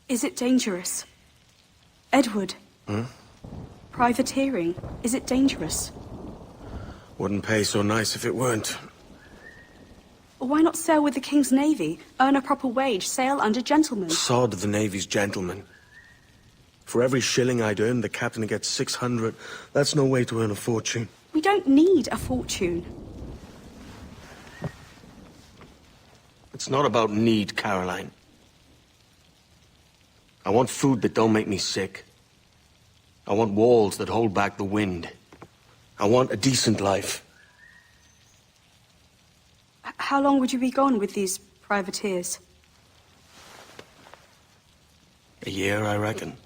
Is it dangerous? Edward? Privateering, is it dangerous? Wouldn't pay so nice if it weren't. Why not sail with the King's Navy, earn a proper wage, sail under gentlemen? Sod the Navy's gentlemen. For every shilling I'd earn, the captain gets 600. That's no way to earn a fortune. We don't need a fortune. It's not about need, Caroline. I want food that don't make me sick. I want walls that hold back the wind. I want a decent life. How long would you be gone with these privateers? A year, I reckon.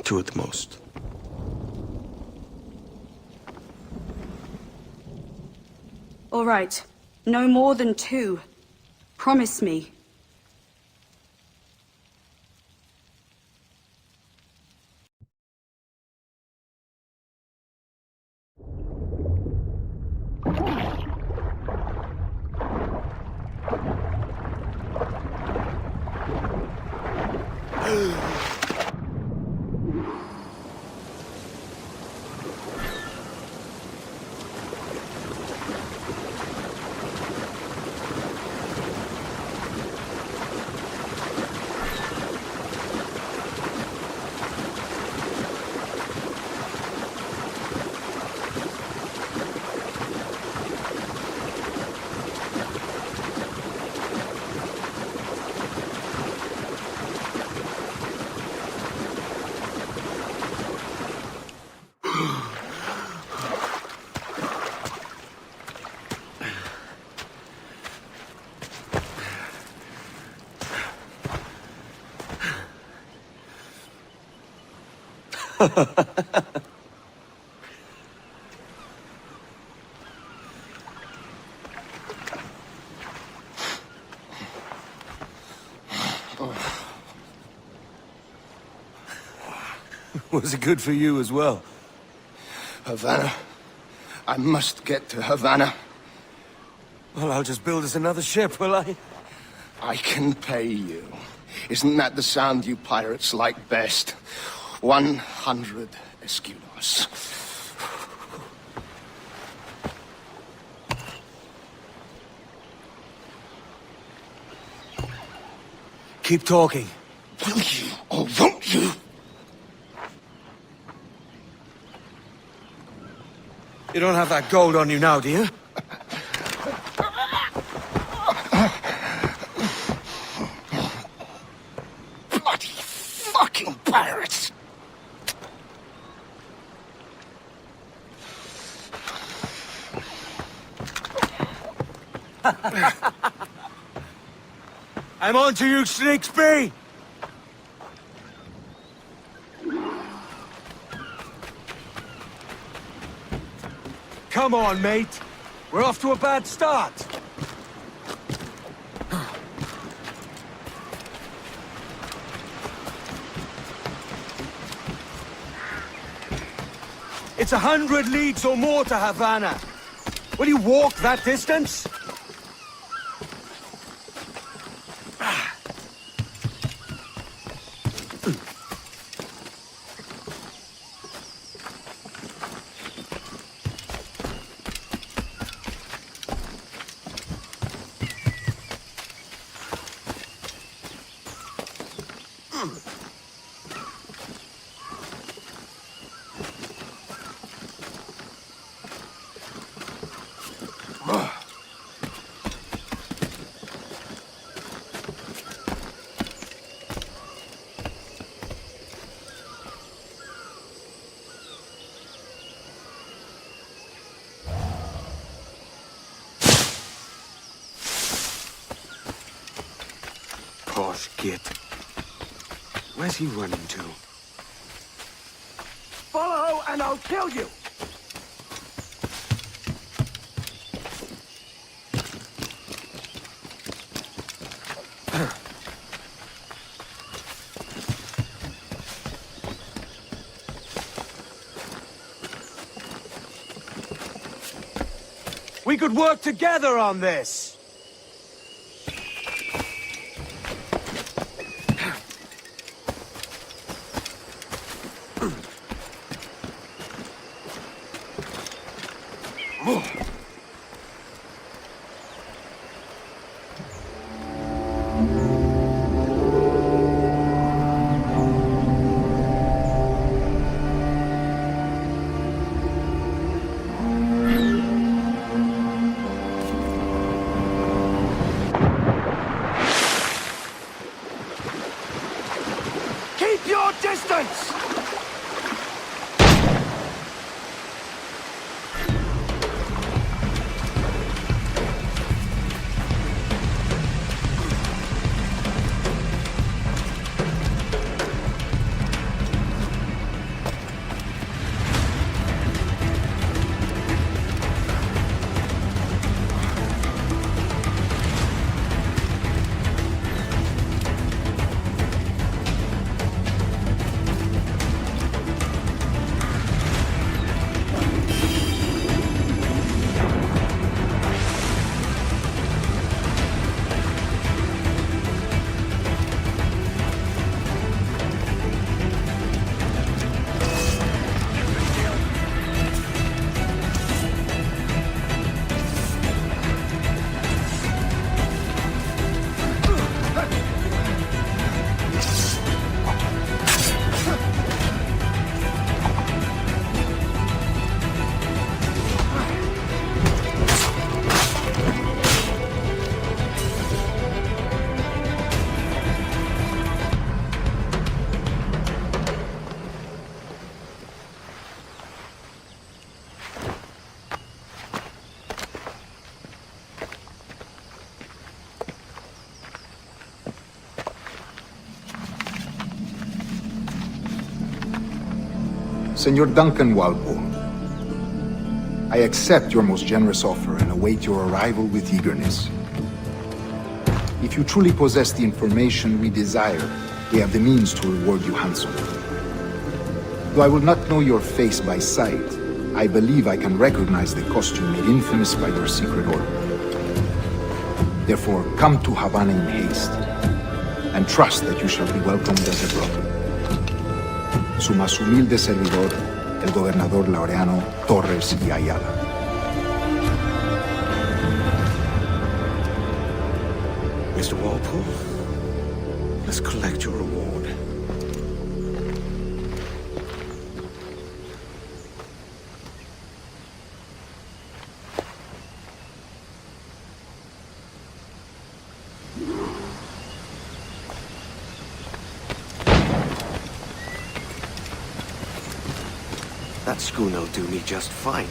2 at the most. All right. No more than 2. Promise me. Was it good for you as well? Havana. I must get to Havana. Well, I'll just build us another ship, will I? I can pay you. Isn't that the sound you pirates like best? 100 escudos. Keep talking. Will you or won't you? You don't have that gold on you now, do you? Bloody fucking pirates! I'm on to you, Snakesby! Come on, mate. We're off to a bad start. It's 100 leagues or more to Havana. Will you walk that distance? Posh git. Where's he running to? Follow and I'll kill you! We could work together on this! Senor Duncan Walpole, I accept your most generous offer and await your arrival with eagerness. If you truly possess the information we desire, we have the means to reward you handsomely. Though I will not know your face by sight, I believe I can recognize the costume made infamous by your secret order. Therefore, come to Havana in haste, and trust that you shall be welcomed as a brother. Su más humilde servidor, el gobernador Laureano Torres y Ayala. Mr. Walpole, let's collect your reward. That schooner'll do me just fine.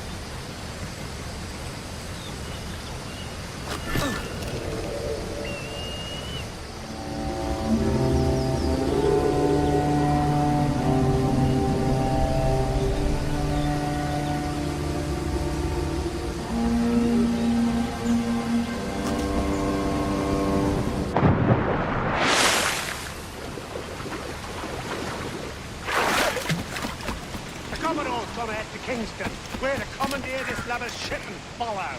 Kingston, where to commandeer this lover's ship and follow.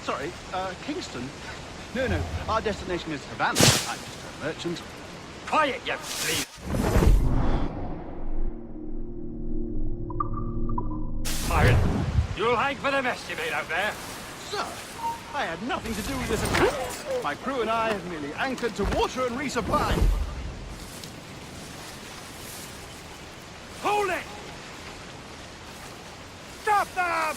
Sorry, Kingston? No, our destination is Havana. I'm just a merchant. Quiet, you please. Pirate, you'll hang for the mess you made out there. Sir, I had nothing to do with this attack. My crew and I have merely anchored to water and resupply. Hold it! Stop them!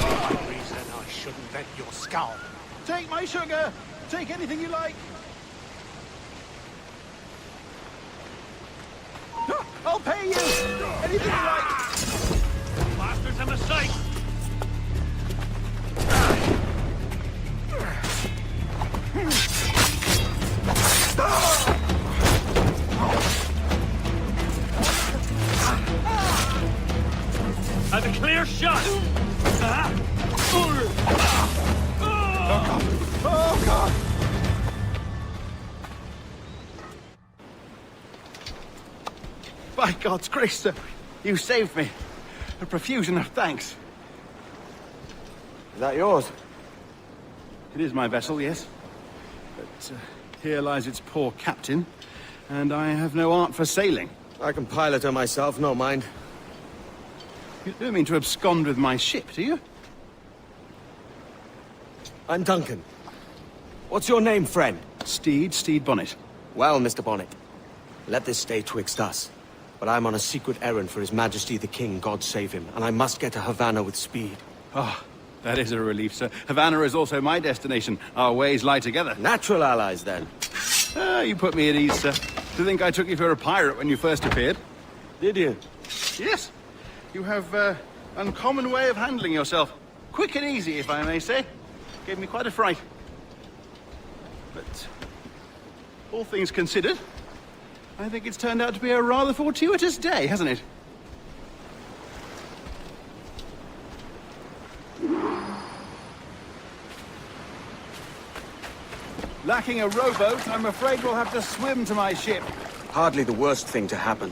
No reason I shouldn't vent your skull. Take my sugar! Take anything you like! I'll pay you! Anything you like! Bastards, a mistake! Have a clear shot! Oh, God! By God's grace, sir, you saved me. A profusion of thanks. Is that yours? It is my vessel, yes. But here lies its poor captain, and I have no art for sailing. I can pilot her myself, no mind. You don't mean to abscond with my ship, do you? I'm Duncan. What's your name, friend? Steed Bonnet. Well, Mr. Bonnet, let this stay twixt us. But I'm on a secret errand for His Majesty the King, God save him, and I must get to Havana with speed. Oh, that is a relief, sir. Havana is also my destination. Our ways lie together. Natural allies, then. You put me at ease, sir. To think I took you for a pirate when you first appeared. Did you? Yes. You have an uncommon way of handling yourself. Quick and easy, if I may say. Gave me quite a fright. But all things considered, I think it's turned out to be a rather fortuitous day, hasn't it? Lacking a rowboat, I'm afraid we'll have to swim to my ship. Hardly the worst thing to happen.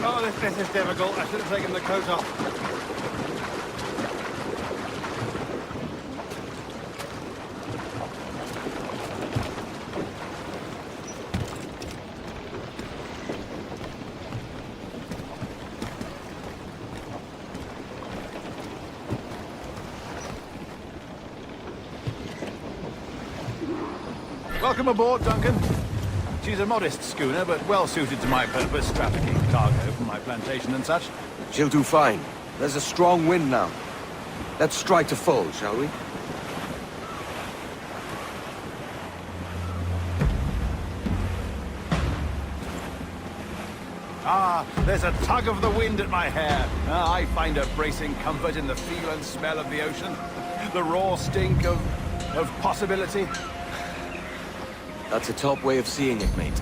Oh, this is difficult. I should have taken the coat off. Welcome aboard, Duncan. She's a modest schooner, but well-suited to my purpose, trafficking cargo from my plantation and such. She'll do fine. There's a strong wind now. Let's strike to full, shall we? Ah, there's a tug of the wind at my hair. Ah, I find a bracing comfort in the feel and smell of the ocean. The raw stink of possibility. That's a top way of seeing it, mate.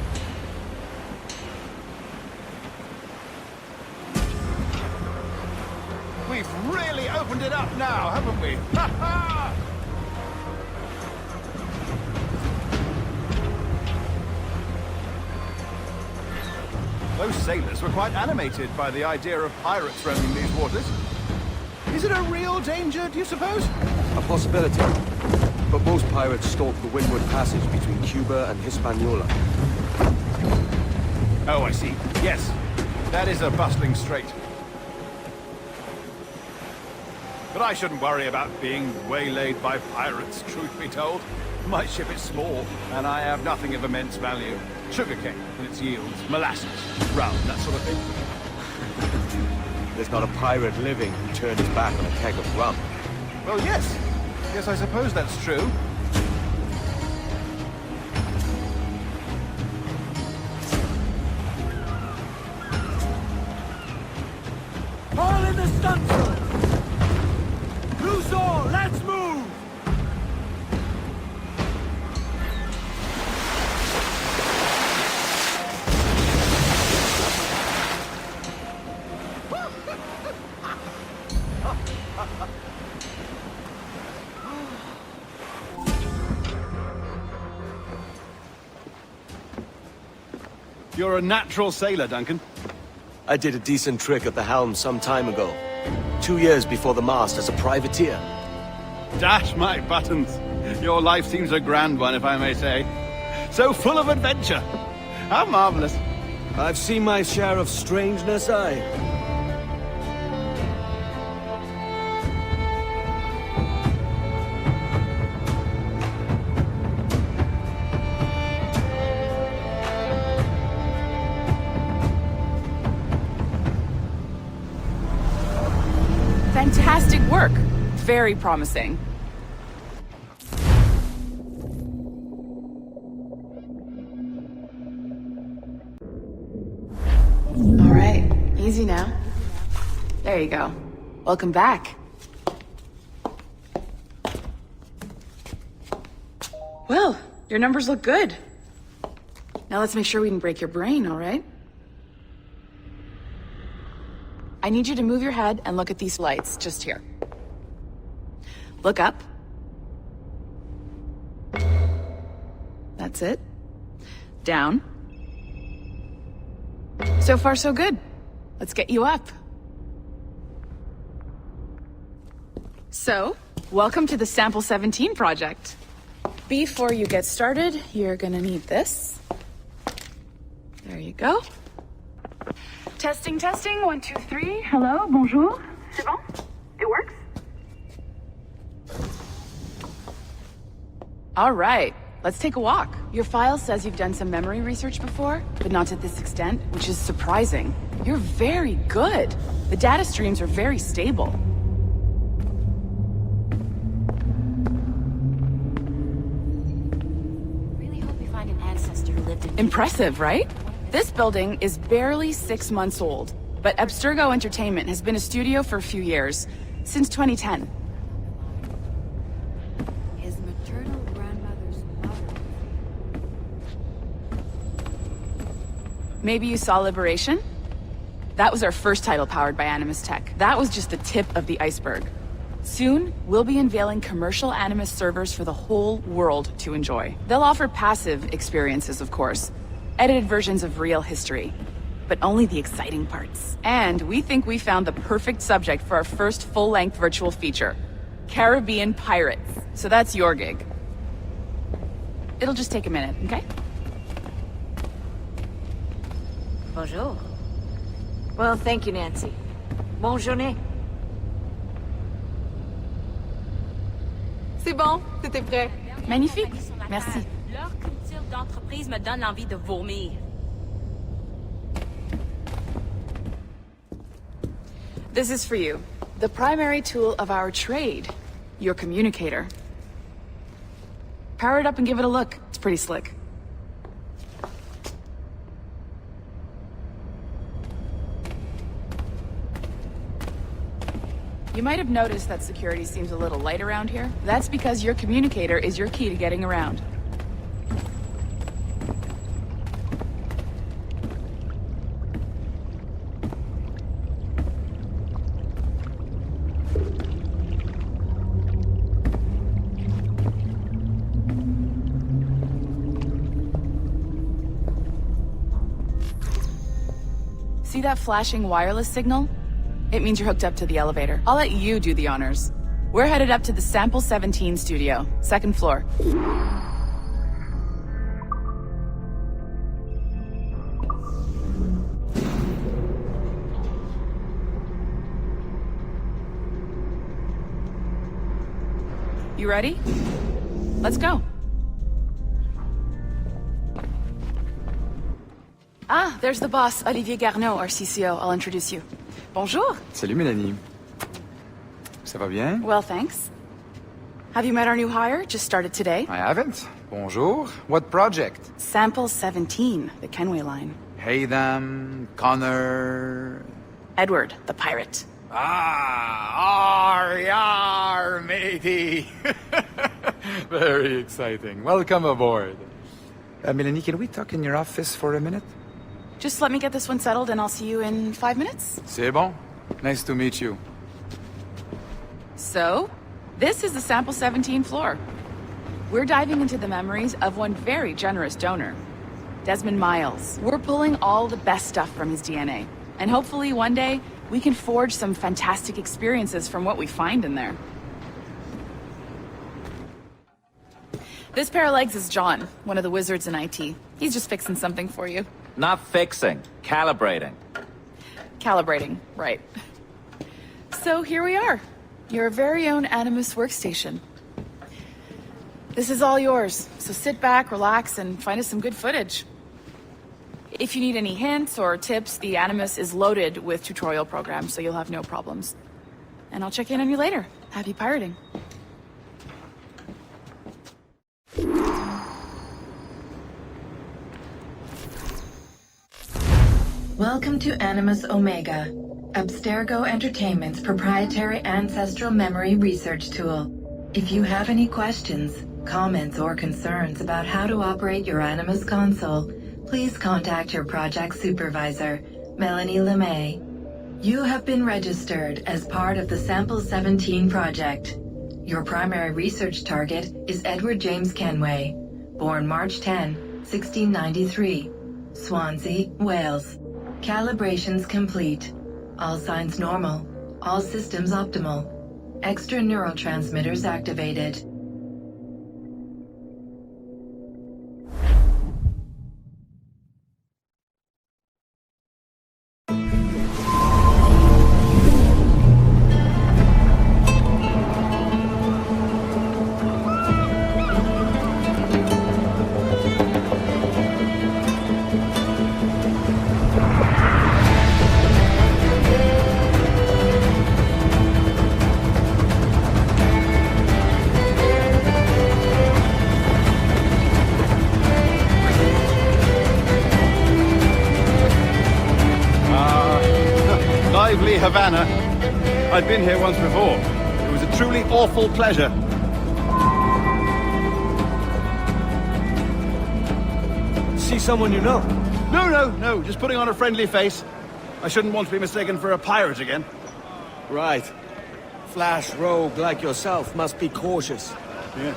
We've really opened it up now, haven't we? Ha ha! Those sailors were quite animated by the idea of pirates roaming these waters. Is it a real danger, do you suppose? A possibility. But most pirates stalk the windward passage between Cuba and Hispaniola. Oh, I see. Yes, that is a bustling strait. But I shouldn't worry about being waylaid by pirates, truth be told. My ship is small, and I have nothing of immense value. Sugarcane and its yields, molasses, rum, that sort of thing. There's not a pirate living who turned his back on a keg of rum. Well, yes. Yes, I suppose that's true. All in the stunsail! Loose all, let's move! You're a natural sailor, Duncan. I did a decent trick at the helm some time ago. 2 years before the mast as a privateer. Dash my buttons. Your life seems a grand one, if I may say. So full of adventure. How marvelous. I've seen my share of strangeness, aye. Fantastic work. Very promising. All right, easy now. There you go. Welcome back. Well, your numbers look good. Now let's make sure we can break your brain, all right? I need you to move your head and look at these lights, just here. Look up. That's it. Down. So far, so good. Let's get you up. So, welcome to the Sample 17 project. Before you get started, you're gonna need this. There you go. Testing, testing, 1, 2, 3. Hello, bonjour. C'est bon? It works? All right, let's take a walk. Your file says you've done some memory research before, but not to this extent, which is surprising. You're very good. The data streams are very stable. Really hope we find an ancestor who lived in... Impressive, right? This building is barely 6 months old, but Abstergo Entertainment has been a studio for a few years, since 2010. His maternal grandmother's mother. Maybe you saw Liberation? That was our first title powered by Animus Tech. That was just the tip of the iceberg. Soon, we'll be unveiling commercial Animus servers for the whole world to enjoy. They'll offer passive experiences, of course. Edited versions of real history. But only the exciting parts. And we think we found the perfect subject for our first full-length virtual feature. Caribbean pirates. So that's your gig. It'll just take a minute, okay? Bonjour. Well, thank you, Nancy. Bonne journée. C'est bon, c'était prêt. Magnifique, merci. Leur culture d'entreprise me donne envie de vomir. This is for you. The primary tool of our trade. Your communicator. Power it up and give it a look. It's pretty slick. You might have noticed that security seems a little light around here. That's because your communicator is your key to getting around. See that flashing wireless signal? It means you're hooked up to the elevator. I'll let you do the honors. We're headed up to the Sample 17 studio, 2nd floor. You ready? Let's go. Ah, there's the boss, Olivier Garneau, our CCO. I'll introduce you. Bonjour. Salut Mélanie. Ça va bien? Well, thanks. Have you met our new hire? Just started today. I haven't. Bonjour. What project? Sample 17, the Kenway line. Haytham, Connor... Edward, the pirate. Ah, yar, matey. Very exciting. Welcome aboard. Mélanie, can we talk in your office for a minute? Just let me get this one settled and I'll see you in 5 minutes. C'est bon. Nice to meet you. So, this is the Sample 17 floor. We're diving into the memories of one very generous donor, Desmond Miles. We're pulling all the best stuff from his DNA. And hopefully one day, we can forge some fantastic experiences from what we find in there. This pair of legs is John, one of the wizards in IT. He's just fixing something for you. Not fixing, calibrating. Calibrating, right. So here we are, your very own Animus workstation. This is all yours, so sit back, relax, and find us some good footage. If you need any hints or tips, the Animus is loaded with tutorial programs, so you'll have no problems. And I'll check in on you later. Happy pirating. Welcome to Animus Omega, Abstergo Entertainment's proprietary ancestral memory research tool. If you have any questions, comments, or concerns about how to operate your Animus console, please contact your project supervisor, Melanie LeMay. You have been registered as part of the Sample 17 project. Your primary research target is Edward James Kenway, born March 10, 1693, Swansea, Wales. Calibrations complete. All signs normal. All systems optimal. Extra neurotransmitters activated. Lively Havana. I'd been here once before. It was a truly awful pleasure. See someone you know? No, just putting on a friendly face. I shouldn't want to be mistaken for a pirate again. Right. Flash rogue like yourself must be cautious. Yeah.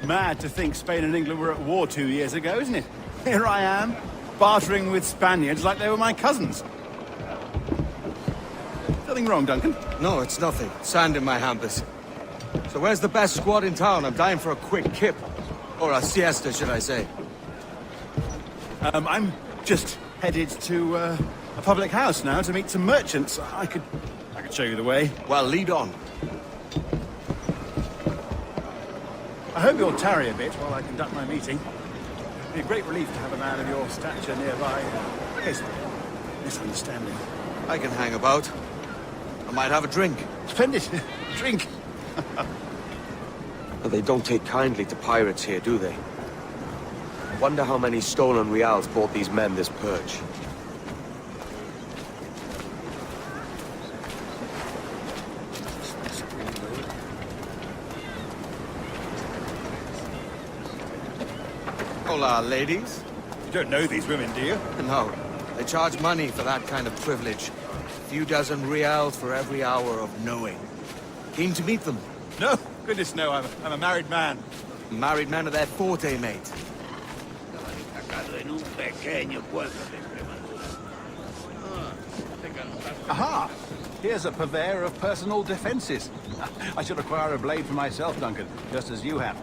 Mad to think Spain and England were at war 2 years ago, isn't it? Here I am, bartering with Spaniards like they were my cousins. Nothing wrong, Duncan? No, it's nothing. Sand in my hampers. So where's the best squad in town? I'm dying for a quick kip. Or a siesta, should I say. I'm just headed to a public house now to meet some merchants. I could show you the way. Well, lead on. I hope you'll tarry a bit while I conduct my meeting. It'd be a great relief to have a man of your stature nearby in case of misunderstanding. I can hang about. I might have a drink. Splendid. Drink. But they don't take kindly to pirates here, do they? Wonder how many stolen reals bought these men this purge. Hola, ladies. You don't know these women, do you? No, they charge money for that kind of privilege. A few dozen reals for every hour of knowing. Keen to meet them. No, goodness no, I'm a married man. Married men are their forte, mate. Aha! Here's a purveyor of personal defenses. I should acquire a blade for myself, Duncan, just as you have.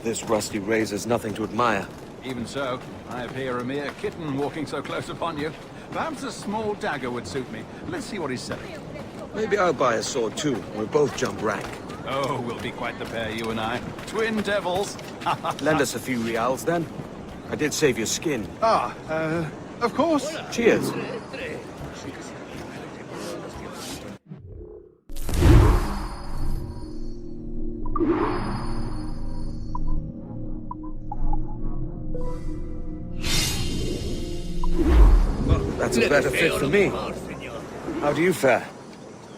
This rusty razor's nothing to admire. Even so, I appear a mere kitten walking so close upon you. Perhaps a small dagger would suit me. Let's see what he's selling. Maybe I'll buy a sword too, and we'll both jump rank. Oh, we'll be quite the pair, you and I. Twin devils. Lend us a few reals, then. I did save your skin. Of course. Cheers. That's a better fit for me. How do you fare?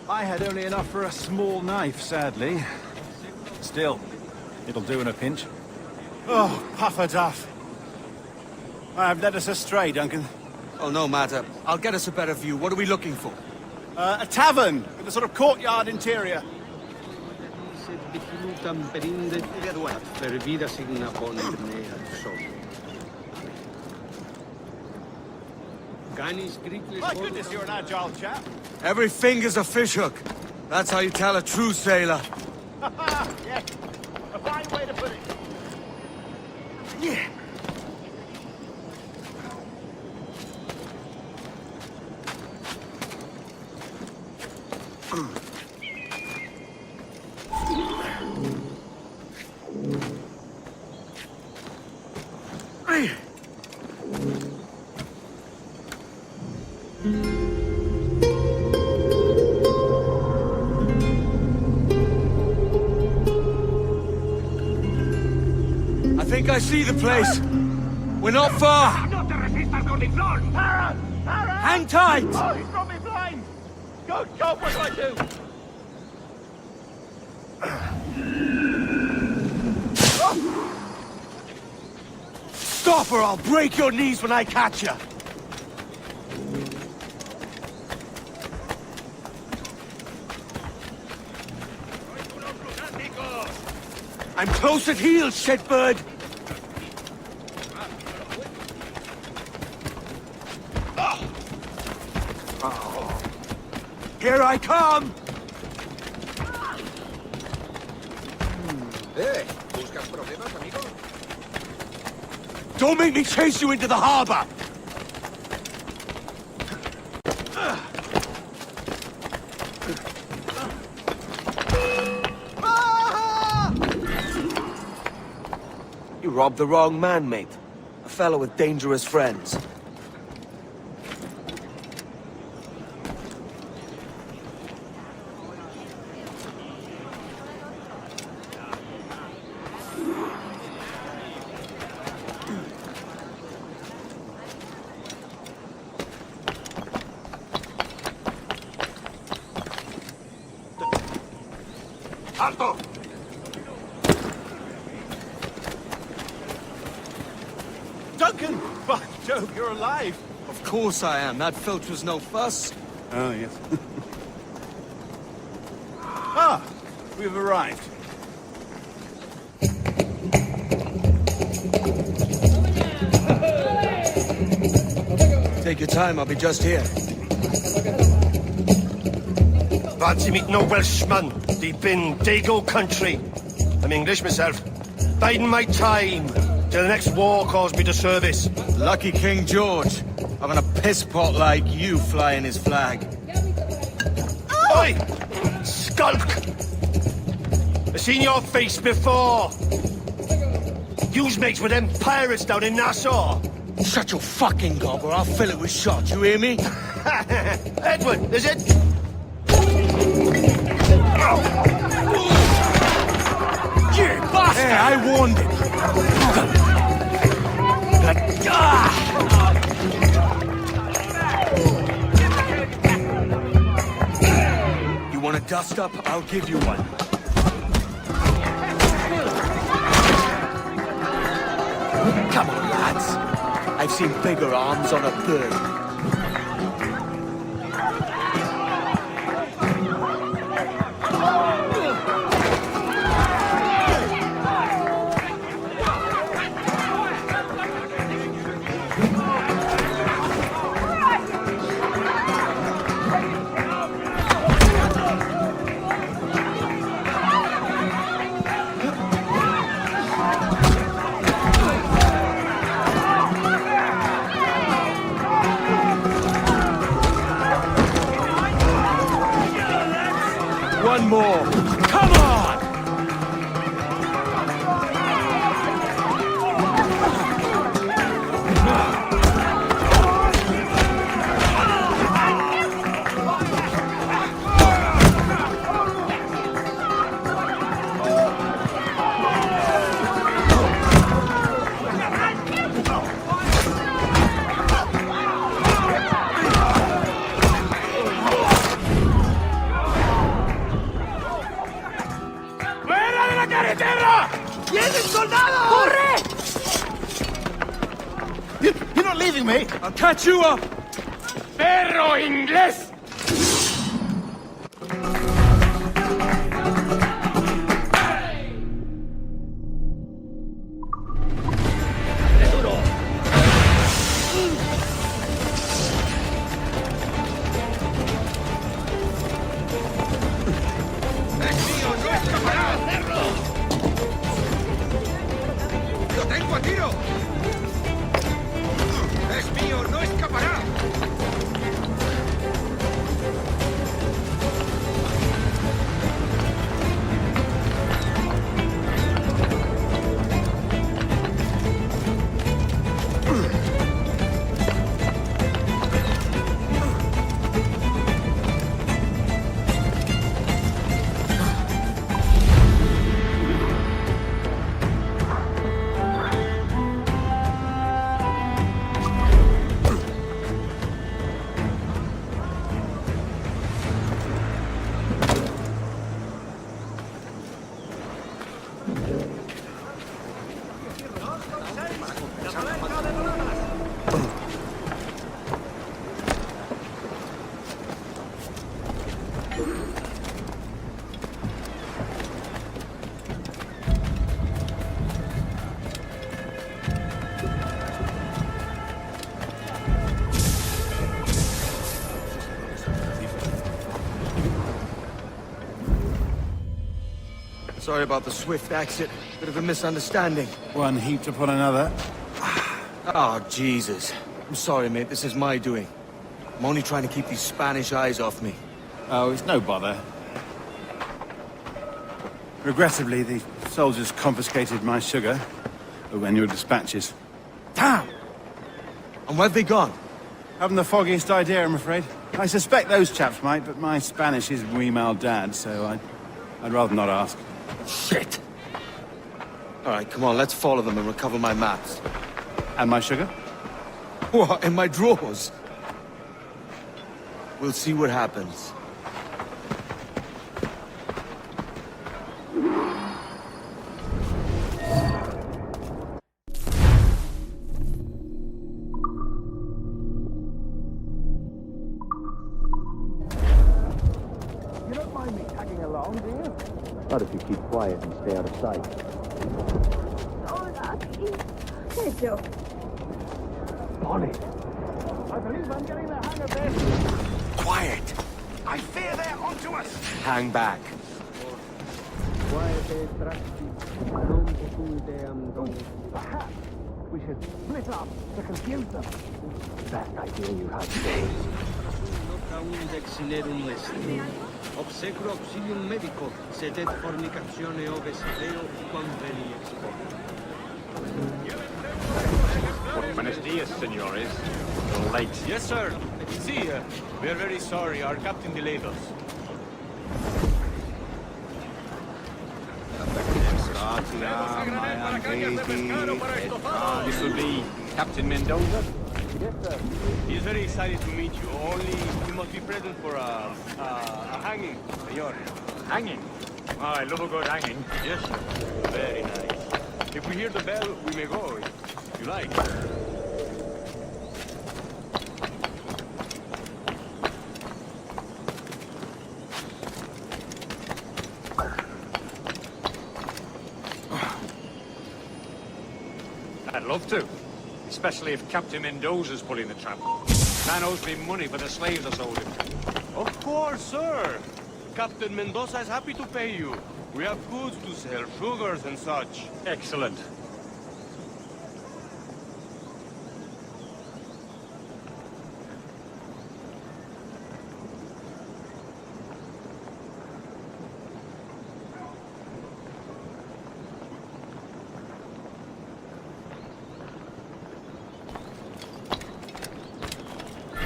I had only enough for a small knife, sadly. Still, it'll do in a pinch. Oh, puffer duff. I have led us astray, Duncan. Oh, no matter. I'll get us a better view. What are we looking for? A tavern with a sort of courtyard interior. My goodness, you're an agile chap. Every finger's a fishhook. That's how you tell a true sailor. Yes, a fine way to put it. Yeah. I think I see the place. We're not far. Hang tight. Oh, he's got me blind. Good God, what do I do? Stop or I'll break your knees when I catch you. I'm close at heel, shitbird! Here I come! ¿Buscas problemas, amigo? Don't make me chase you into the harbor! You robbed the wrong man, mate. A fellow with dangerous friends. Alto! Duncan! By Jove, you're alive! Of course I am. That filch was no fuss. Oh, yes. Ah! We've arrived. Take your time, I'll be just here. Fancy meet no Welshman, deep in Dago country. I'm English myself. Biding my time till the next war calls me to service. Lucky King George, having a piss pot like you flying his flag. Oi! Skulk! I've seen your face before. You's mates with them pirates down in Nassau. Shut your fucking gob or I'll fill it with shot, you hear me? Edward, is it? I warned him. You want a dust up? I'll give you one. Come on, lads. I've seen bigger arms on a bird. One more. Come on! You're not leaving me! I'll catch you up! Perro inglés! ¡Lo tengo a tiro! ¡Es mío! ¡No escapará! Sorry about the swift exit. Bit of a misunderstanding. One heaped upon another. Oh, Jesus. I'm sorry, mate. This is my doing. I'm only trying to keep these Spanish eyes off me. Oh, it's no bother. Regrettably, the soldiers confiscated my sugar and your dispatches. Damn! And where've they gone? Haven't the foggiest idea, I'm afraid. I suspect those chaps might, but my Spanish is muy mal dad, so I'd rather not ask. Shit! All right, come on, let's follow them and recover my maps. And my sugar? What, in my drawers? We'll see what happens. You don't mind me tagging along, do you? Not if you keep quiet and stay out of sight. Bonnie. I believe I'm getting the hang of this. Quiet! I fear they're onto us. Hang back. Perhaps we should split up to confuse them. Best idea you have today. Obsecro auxilium medico, sed et fornicatione oves veo quam veni expo. Buenos dias, senores. You're late. Yes, sir. See, we are very sorry. Our captain delayed us. Gratia This will be Captain Mendoza. Yes, sir. He's very excited to meet you. Only you must be present for a hanging, senor. Hanging? Oh, I love a good hanging. Yes, sir. Very nice. If we hear the bell, we may go, if you like. I'd love to. Especially if Captain Mendoza's pulling the trap. Man owes me money for the slaves I sold him. Of course, sir. Captain Mendoza is happy to pay you. We have goods to sell, sugars and such. Excellent.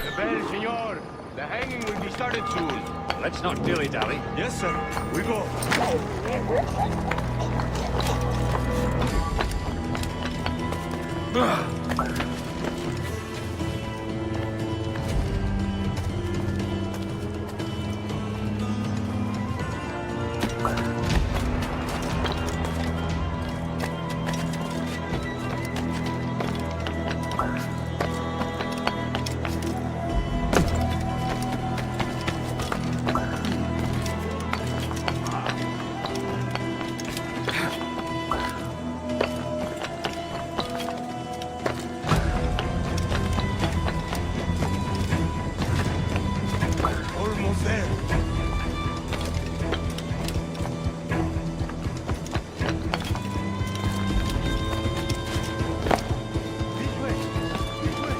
The bell, senor. The hanging will be started soon. Let's not dilly-dally. Yes, sir. We go. Almost there. This way. This way.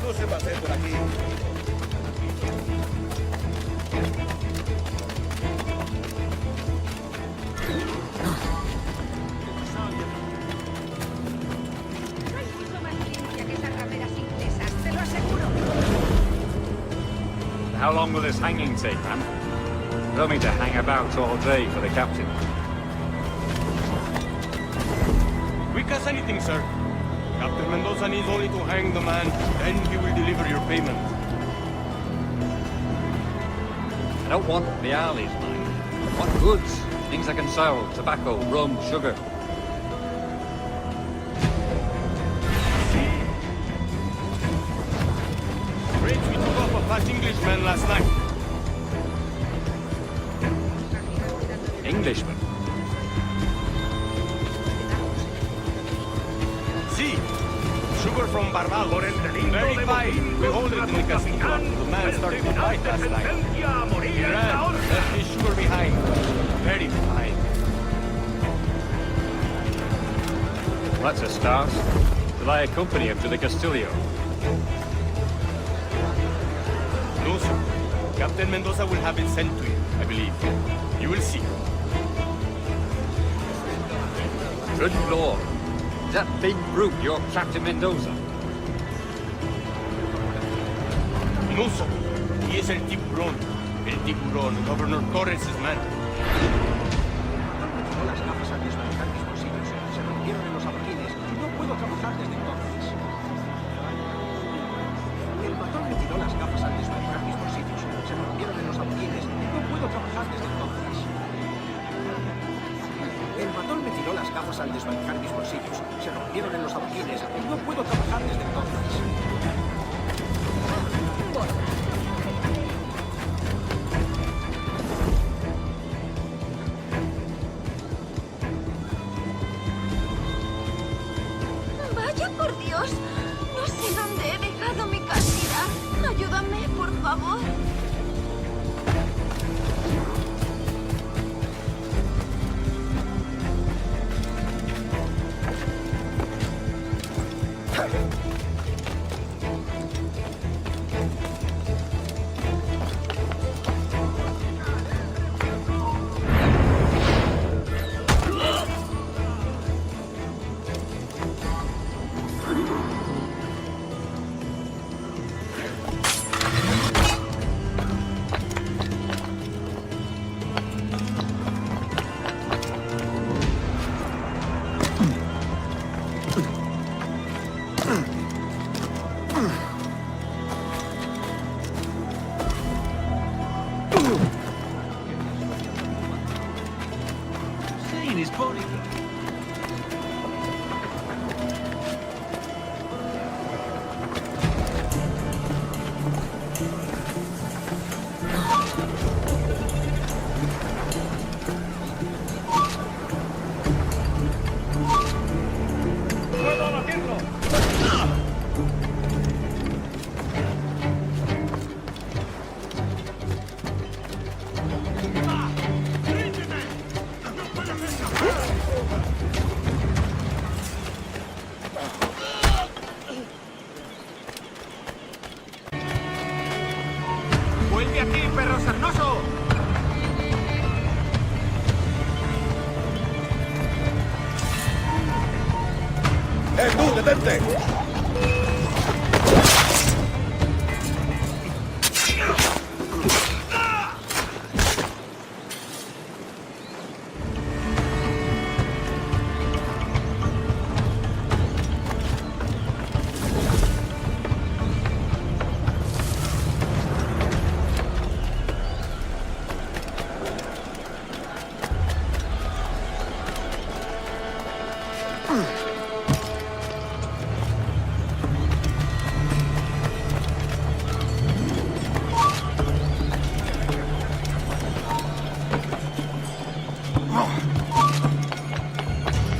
No se pase por aquí. How long will this hanging take, man? I don't mean to hang about all day for the captain. Quick as anything, sir. Captain Mendoza needs only to hang the man, then he will deliver your payment. I don't want the alleys, mind. I want goods. Things I can sell. Tobacco, rum, sugar. Rage, we took off a fat Englishman last night. Englishman? See, sugar from Barbado. Very fine. We hold it in the castillo. The man started to fight last night. He ran, left his sugar behind. Very fine. Well, that's a start. Will I accompany him to the Castillo? No, sir. Captain Mendoza will have it sent to you, I believe. You will see. Good lord. Is that big brute your Captain Mendoza? No, sir. He is el tiburón. El tiburón, Governor Torres' man. Las gafas al desbancar mis bolsillos. Se rompieron en los adoquines y no puedo trabajar desde entonces. El matón me tiró las gafas al desbancar mis bolsillos. Se rompieron en los adoquines y no puedo trabajar desde entonces. El matón me tiró las gafas al desbancar mis bolsillos. Se rompieron en los adoquines y no puedo trabajar desde entonces. Vaya por Dios. No sé dónde he dejado mi cartera. Ayúdame, por favor. de aquí, perro sarnoso! ¡Tú, detente!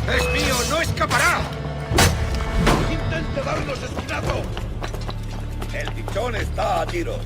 ¡Es mío! ¡No escapará! ¡Intente darnos esquinazo! El pichón está a tiro.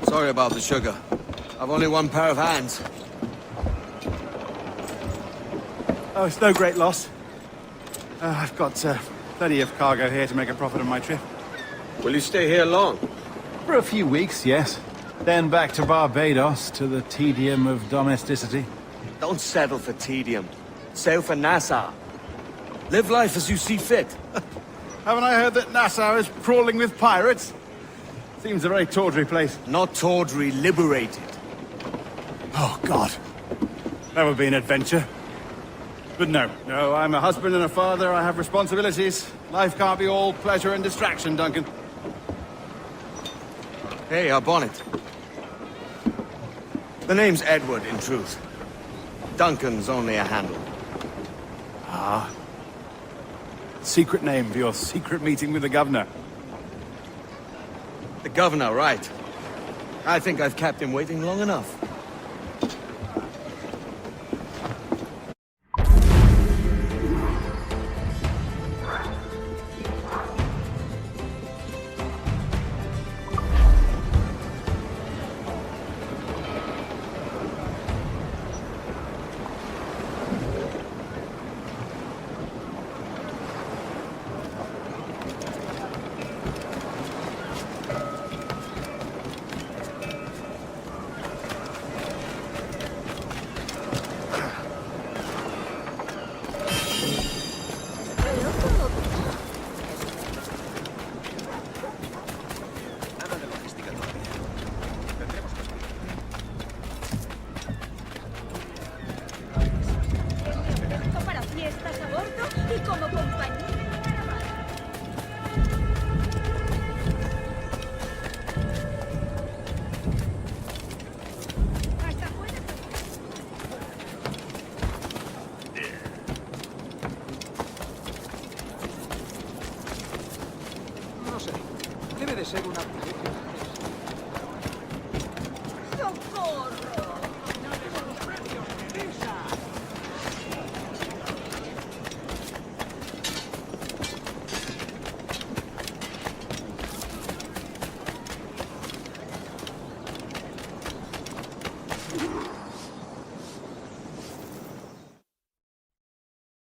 Sorry about the sugar. I've only one pair of hands. Oh, it's no great loss. I've got plenty of cargo here to make a profit on my trip. Will you stay here long? For a few weeks, yes. Then back to Barbados, to the tedium of domesticity. Don't settle for tedium. Sail for Nassau. Live life as you see fit. Haven't I heard that Nassau is crawling with pirates? Seems a very tawdry place. Not tawdry, liberated. Oh, God. That would be an adventure. But no, I'm a husband and a father. I have responsibilities. Life can't be all pleasure and distraction, Duncan. Hey, our bonnet. The name's Edward, in truth. Duncan's only a handle. Ah. Secret name for your secret meeting with the governor. The governor, right. I think I've kept him waiting long enough. Para fiestas a bordo y como compañía. No sé. Debe de ser una... ¡Socorro!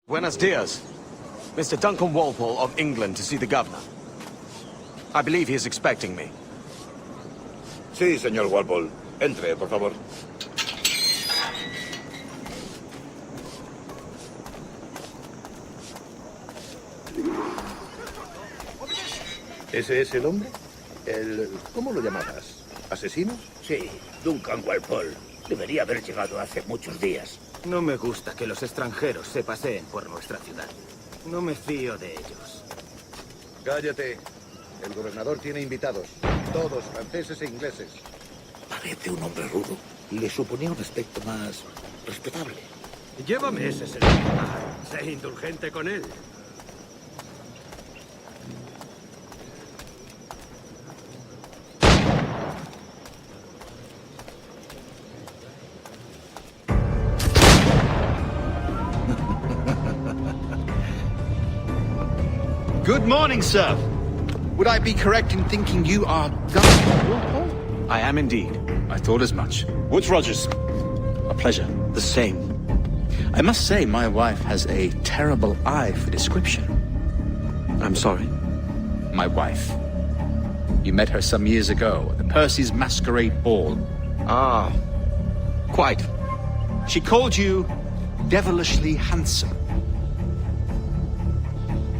Buenos dias. Mr. Duncan Walpole of England to see the governor. I believe he is expecting me. Sí, señor Walpole. Entre, por favor. ¿Ese es el hombre? ¿Cómo lo llamabas? ¿Asesino? Sí, Duncan Walpole. Debería haber llegado hace muchos días. No me gusta que los extranjeros se paseen por nuestra ciudad. No me fío de ellos. Cállate. El gobernador tiene invitados. Todos franceses e ingleses. Parece un hombre rudo. Le suponía un aspecto más respetable. Llévame ese señor. Sé indulgente con él. Good morning, sir. Would I be correct in thinking you are Duncan Walpole? I am indeed. I thought as much. Woods Rogers. A pleasure. The same. I must say, my wife has a terrible eye for description. I'm sorry? My wife. You met her some years ago at the Percy's Masquerade Ball. Ah, quite. She called you devilishly handsome.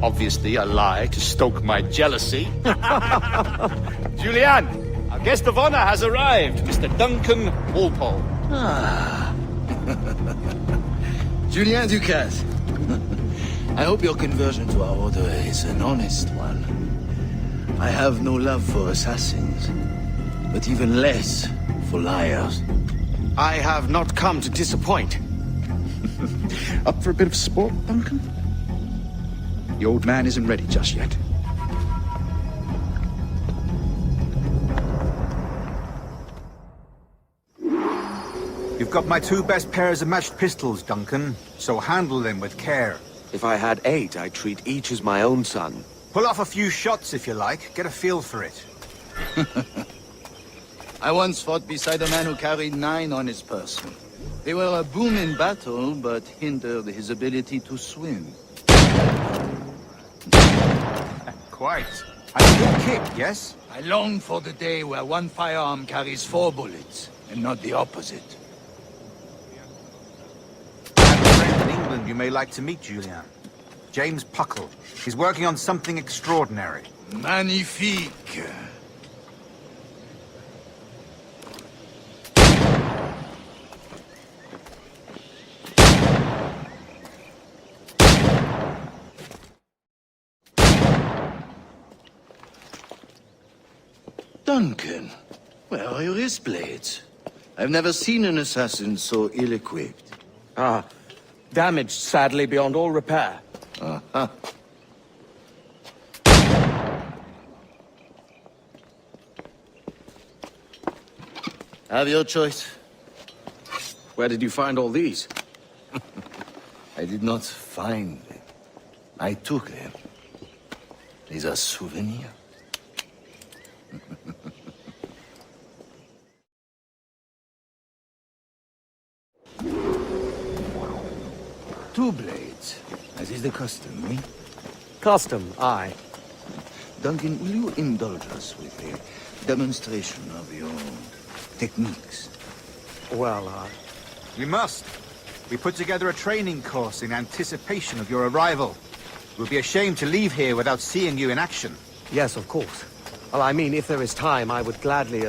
Obviously a lie to stoke my jealousy. Julianne, our guest of honor has arrived, Mr. Duncan Walpole. Ah. Julien Ducasse. I hope your conversion to our order is an honest one. I have no love for assassins, but even less for liars. I have not come to disappoint. Up for a bit of sport, Duncan? The old man isn't ready just yet. You've got my 2 best pairs of matched pistols, Duncan, so handle them with care. If I had 8, I'd treat each as my own son. Pull off a few shots if you like. Get a feel for it. I once fought beside a man who carried 9 on his person. They were a boon in battle, but hindered his ability to swim. Quite. A good kick, yes? I long for the day where one firearm carries 4 bullets, and not the opposite. I have a friend in England you may like to meet, Julian. James Puckle. He's working on something extraordinary. Magnifique. Duncan, where are your wrist blades? I've never seen an assassin so ill-equipped. Ah, damaged sadly beyond all repair. Uh-huh. Have your choice. Where did you find all these? I did not find them. I took them. These are souvenirs. 2 blades, as is the custom, eh? Custom, aye. Duncan, will you indulge us with a demonstration of your techniques? Well, We must. We put together a training course in anticipation of your arrival. We'll be ashamed to leave here without seeing you in action. Yes, of course. Well, I mean, if there is time, I would gladly,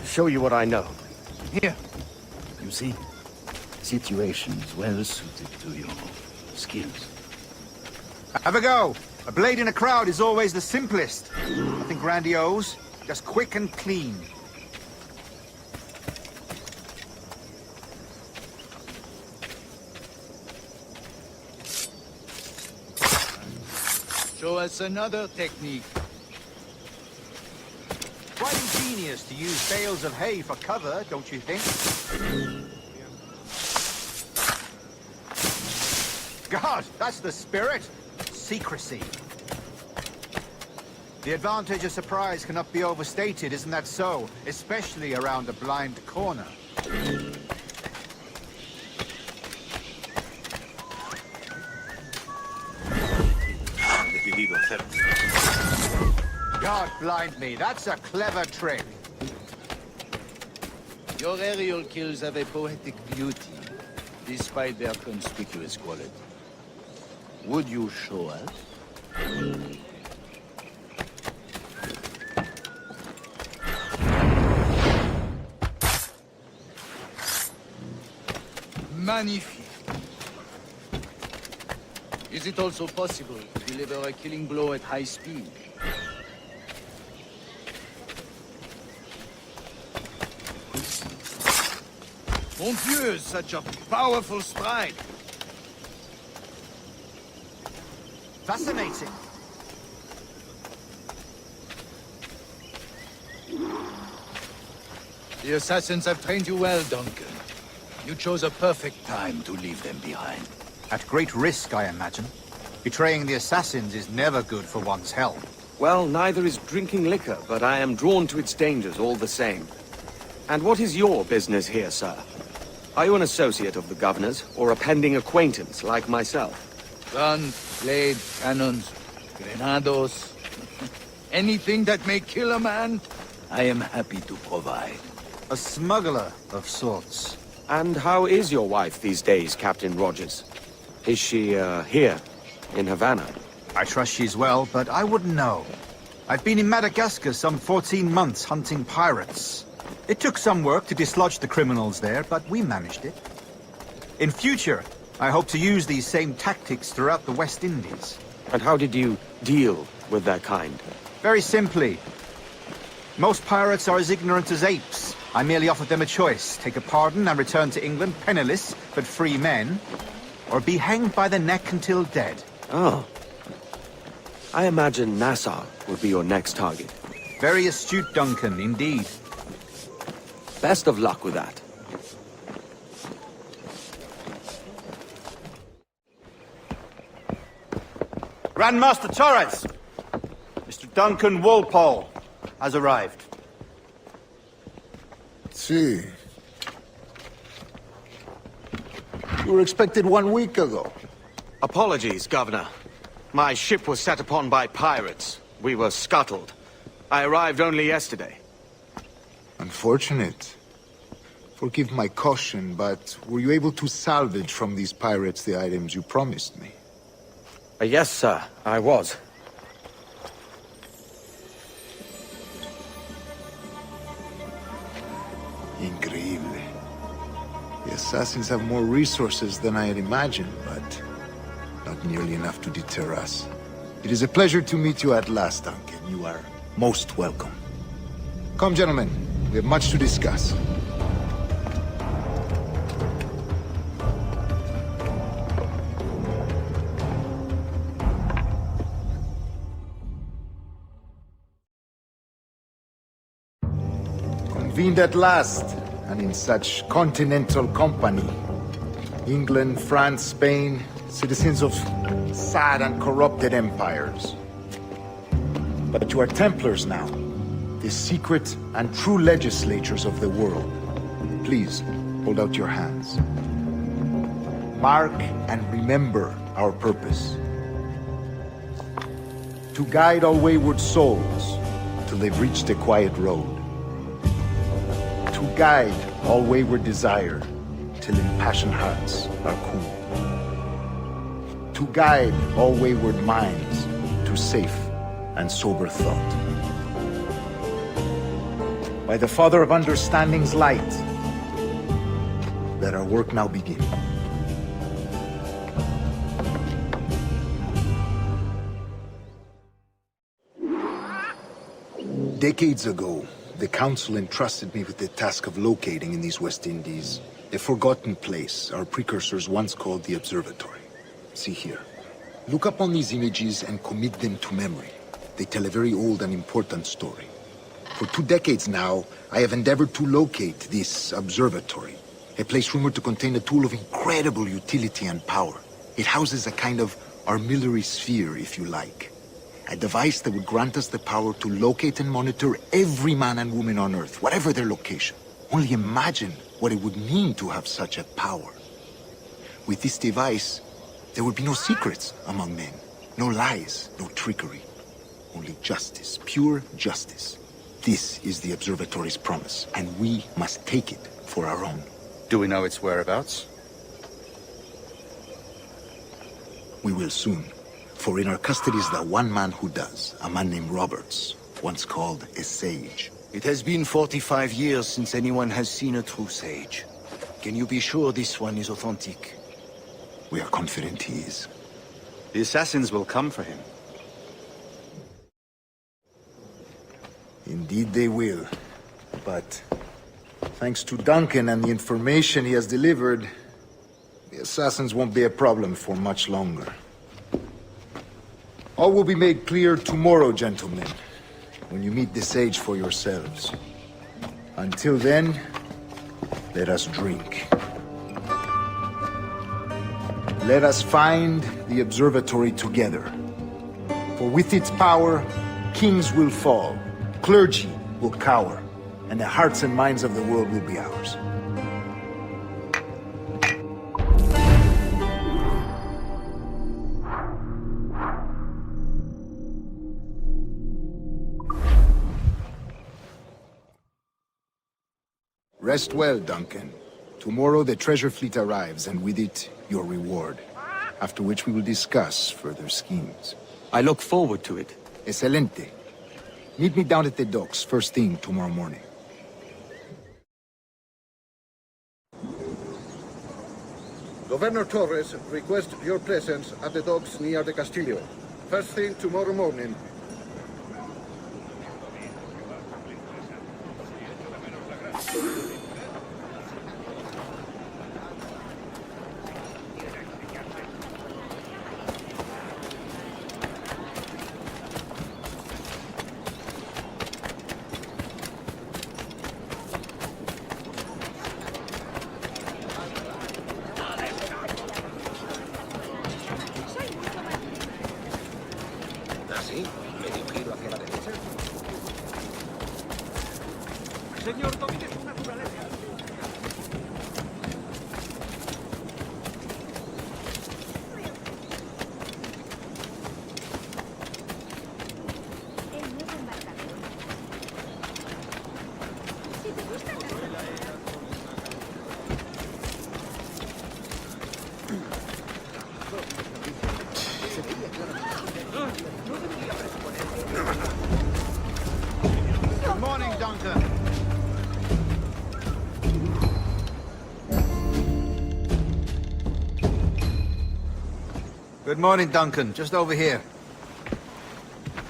show you what I know. Here. You see? Situations well suited to your skills. Have a go. A blade in a crowd is always the simplest. Nothing grandiose, just quick and clean. Show us another technique. Quite ingenious to use bales of hay for cover, don't you think? God, that's the spirit. Secrecy. The advantage of surprise cannot be overstated, isn't that so? Especially around a blind corner. Han decidido hacerlo. God blind me, that's a clever trick. Your aerial kills have a poetic beauty, despite their conspicuous quality. Would you show us? Magnifique. Is it also possible to deliver a killing blow at high speed? Mon Dieu, such a powerful strike! Fascinating. The assassins have trained you well, Duncan. You chose a perfect time to leave them behind. At great risk, I imagine. Betraying the assassins is never good for one's health. Well, neither is drinking liquor, but I am drawn to its dangers all the same. And what is your business here, sir? Are you an associate of the governor's, or a pending acquaintance like myself? Guns, blades, cannons, grenados, anything that may kill a man, I am happy to provide. A smuggler of sorts. And how is your wife these days, Captain Rogers? Is she, here, in Havana? I trust she's well, but I wouldn't know. I've been in Madagascar some 14 months hunting pirates. It took some work to dislodge the criminals there, but we managed it. In future, I hope to use these same tactics throughout the West Indies. And how did you deal with their kind? Very simply. Most pirates are as ignorant as apes. I merely offered them a choice. Take a pardon and return to England penniless, but free men, or be hanged by the neck until dead. Oh. I imagine Nassau would be your next target. Very astute, Duncan, indeed. Best of luck with that. Grandmaster Torres! Mr. Duncan Walpole has arrived. See. You were expected 1 week ago. Apologies, Governor. My ship was set upon by pirates. We were scuttled. I arrived only yesterday. Unfortunate. Forgive my caution, but were you able to salvage from these pirates the items you promised me? Yes, sir, I was. Increíble. The assassins have more resources than I had imagined, but not nearly enough to deter us. It is a pleasure to meet you at last, Duncan. You are most welcome. Come, gentlemen. We have much to discuss. Convened at last, and in such continental company. England, France, Spain, citizens of sad and corrupted empires. But you are Templars now, the secret and true legislators of the world. Please, hold out your hands. Mark and remember our purpose. To guide all wayward souls till they've reached a quiet road. To guide all wayward desire till impassioned hearts are cool. To guide all wayward minds to safe and sober thought. By the Father of Understanding's light, let our work now begin. Decades ago, the Council entrusted me with the task of locating in these West Indies a forgotten place our precursors once called the Observatory. See here. Look upon these images and commit them to memory. They tell a very old and important story. For 2 decades now, I have endeavored to locate this observatory, a place rumored to contain a tool of incredible utility and power. It houses a kind of armillary sphere, if you like. A device that would grant us the power to locate and monitor every man and woman on Earth, whatever their location. Only imagine what it would mean to have such a power. With this device, there would be no secrets among men, no lies, no trickery. Only justice, pure justice. This is the Observatory's promise, and we must take it for our own. Do we know its whereabouts? We will soon. For in our custody is the one man who does, a man named Roberts, once called a sage. It has been 45 years since anyone has seen a true sage. Can you be sure this one is authentic? We are confident he is. The assassins will come for him. Indeed they will. But thanks to Duncan and the information he has delivered, the assassins won't be a problem for much longer. All will be made clear tomorrow, gentlemen, when you meet the sage for yourselves. Until then, let us drink. Let us find the Observatory together. For with its power, kings will fall, clergy will cower, and the hearts and minds of the world will be ours. Rest well, Duncan. Tomorrow the treasure fleet arrives, and with it, your reward. After which we will discuss further schemes. I look forward to it. Excelente. Meet me down at the docks first thing tomorrow morning. Governor Torres requests your presence at the docks near the Castillo. First thing tomorrow morning. ¿Así? ¿Medio giro hacia la derecha? Señor, domine su naturaleza. Good morning, Duncan. Good morning, Duncan. Just over here.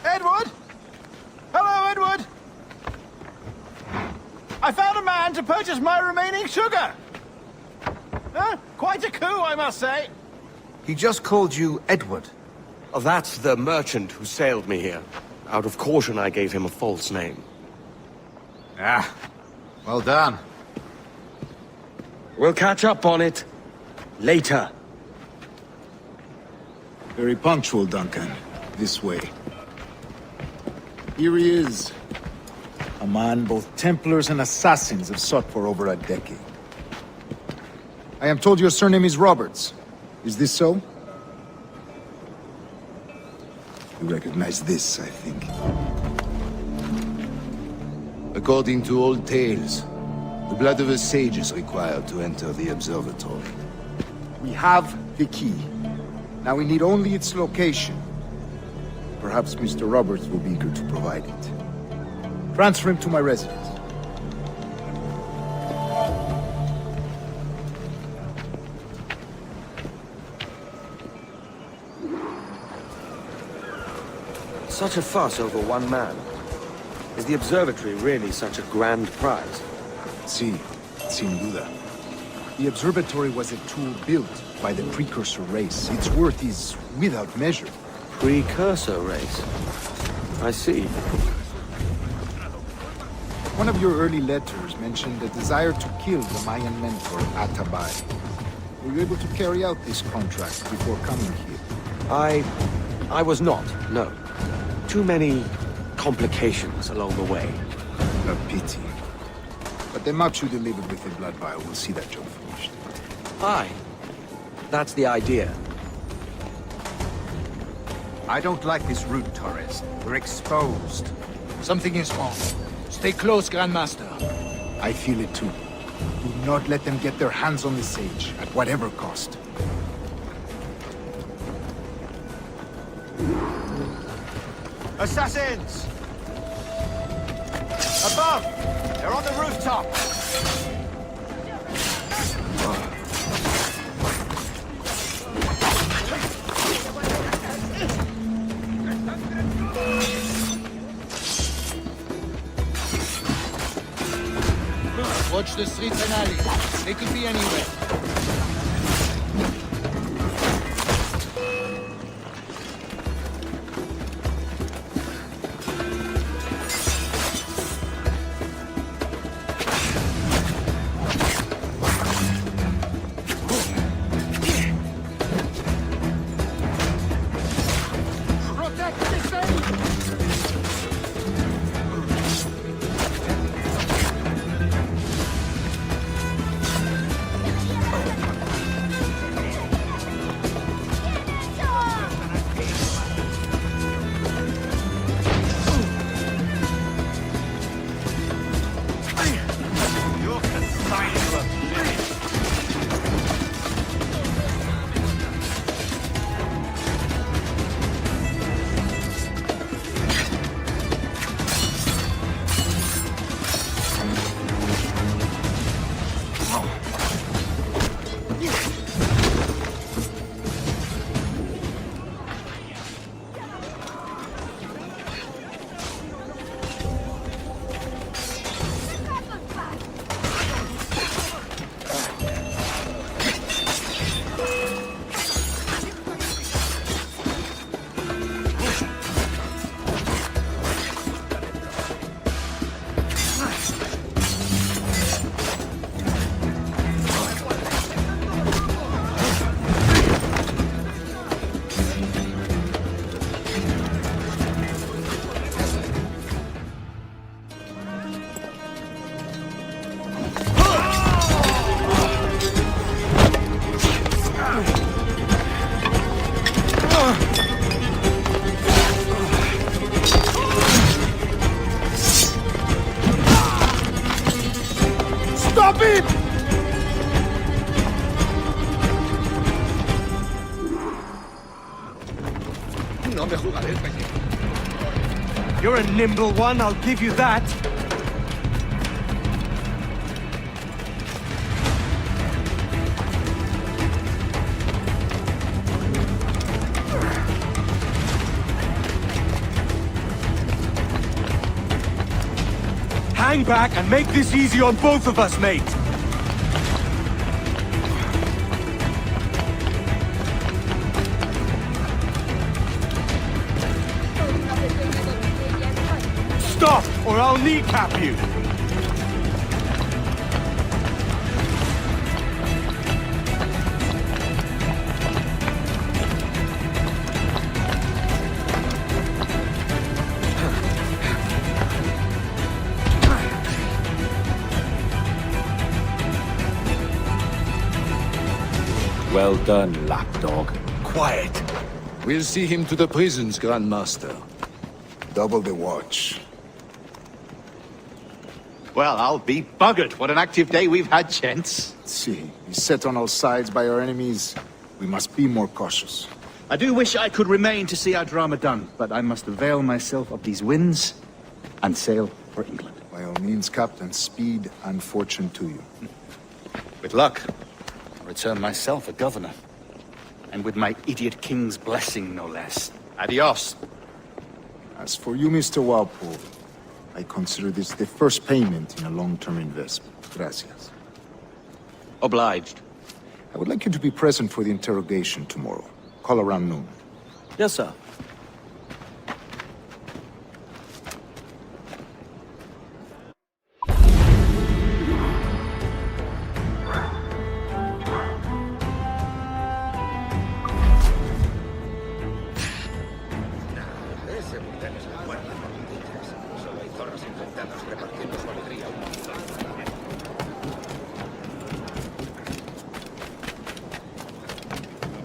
Edward? Hello, Edward! I found a man to purchase my remaining sugar! Huh? Quite a coup, I must say. He just called you Edward. Oh, that's the merchant who sailed me here. Out of caution, I gave him a false name. Ah, well done. We'll catch up on it later. Very punctual, Duncan. This way. Here he is. A man both Templars and Assassins have sought for over a decade. I am told your surname is Roberts. Is this so? You recognize this, I think. According to old tales, the blood of a sage is required to enter the observatory. We have the key. Now we need only its location. Perhaps Mr. Roberts will be eager to provide it. Transfer him to my residence. Such a fuss over one man. Is the observatory really such a grand prize? Sí, sin duda. The observatory was a tool built by the precursor race. Its worth is without measure. Precursor race? I see. One of your early letters mentioned a desire to kill the Mayan mentor, Atabay. Were you able to carry out this contract before coming here? I was not, no. Too many complications along the way. A pity. But the map you delivered with the blood vial will see that job finished. Aye. That's the idea. I don't like this route, Torres. We're exposed. Something is wrong. Stay close, Grandmaster. I feel it too. Do not let them get their hands on the sage, at whatever cost. Assassins! Above! They're on the rooftop! Watch the streets and alleys. They could be anywhere. Stop him! No me jugaré, pequeño. You're a nimble one, I'll give you that. Hang back and make this easy on both of us, mate. Stop, or I'll kneecap you! Well done, lapdog. Quiet. We'll see him to the prisons, Grandmaster. Double the watch. Well, I'll be buggered. What an active day we've had, gents. See, he's set on all sides by our enemies. We must be more cautious. I do wish I could remain to see our drama done, but I must avail myself of these winds and sail for England. By all means, Captain, speed and fortune to you. With luck, I'll return myself a governor. And with my idiot king's blessing, no less. Adios. As for you, Mr. Walpole, I consider this the first payment in a long-term investment. Gracias. Obliged. I would like you to be present for the interrogation tomorrow. Call around noon. Yes, sir.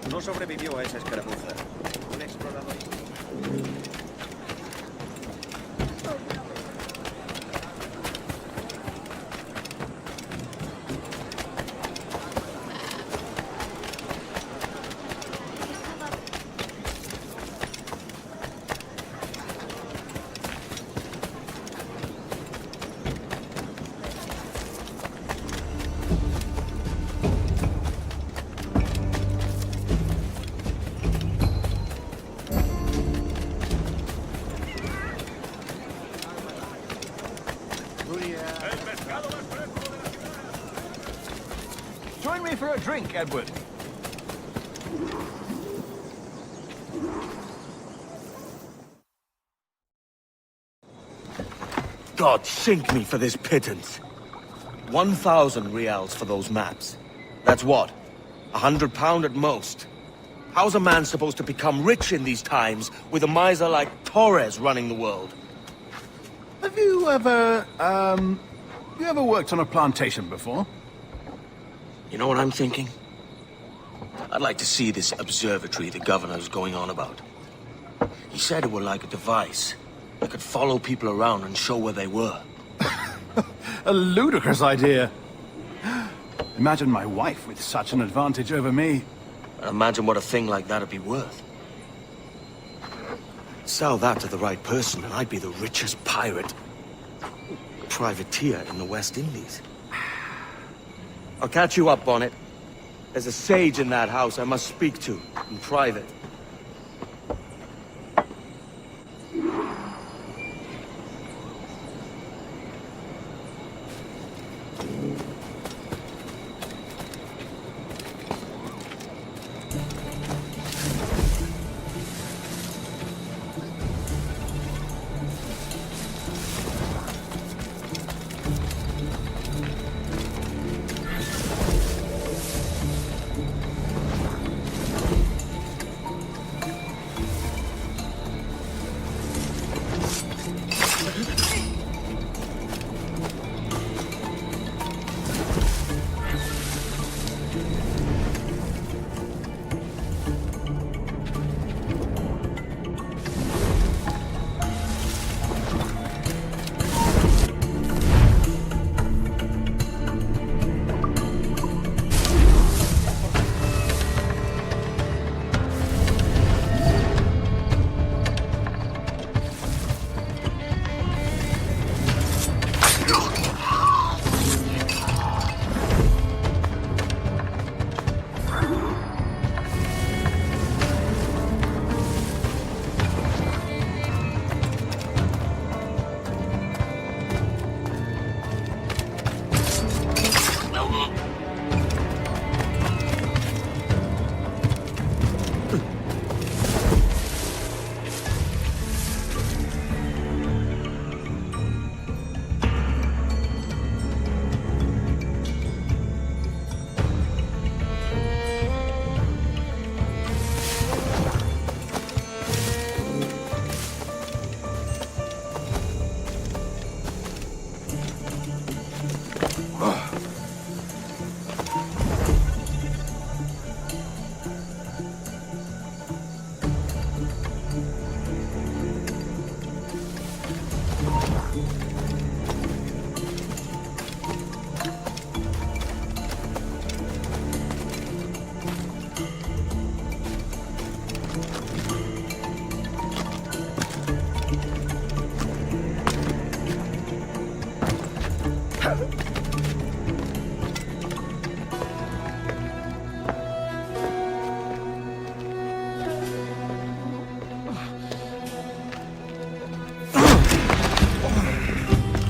No sobrevivió a esa escaramuza. Un explorador. Join me for a drink, Edward. God sink me for this pittance. 1,000 reals for those maps. That's what? £100 at most. How's a man supposed to become rich in these times with a miser like Torres running the world? Have you ever worked on a plantation before? You know what I'm thinking? I'd like to see this observatory the governor's going on about. He said it were like a device that could follow people around and show where they were. A ludicrous idea. Imagine my wife with such an advantage over me. Imagine what a thing like that'd be worth. Sell that to the right person and I'd be the richest pirate. Privateer in the West Indies. I'll catch you up, Bonnet. There's a sage in that house I must speak to, in private.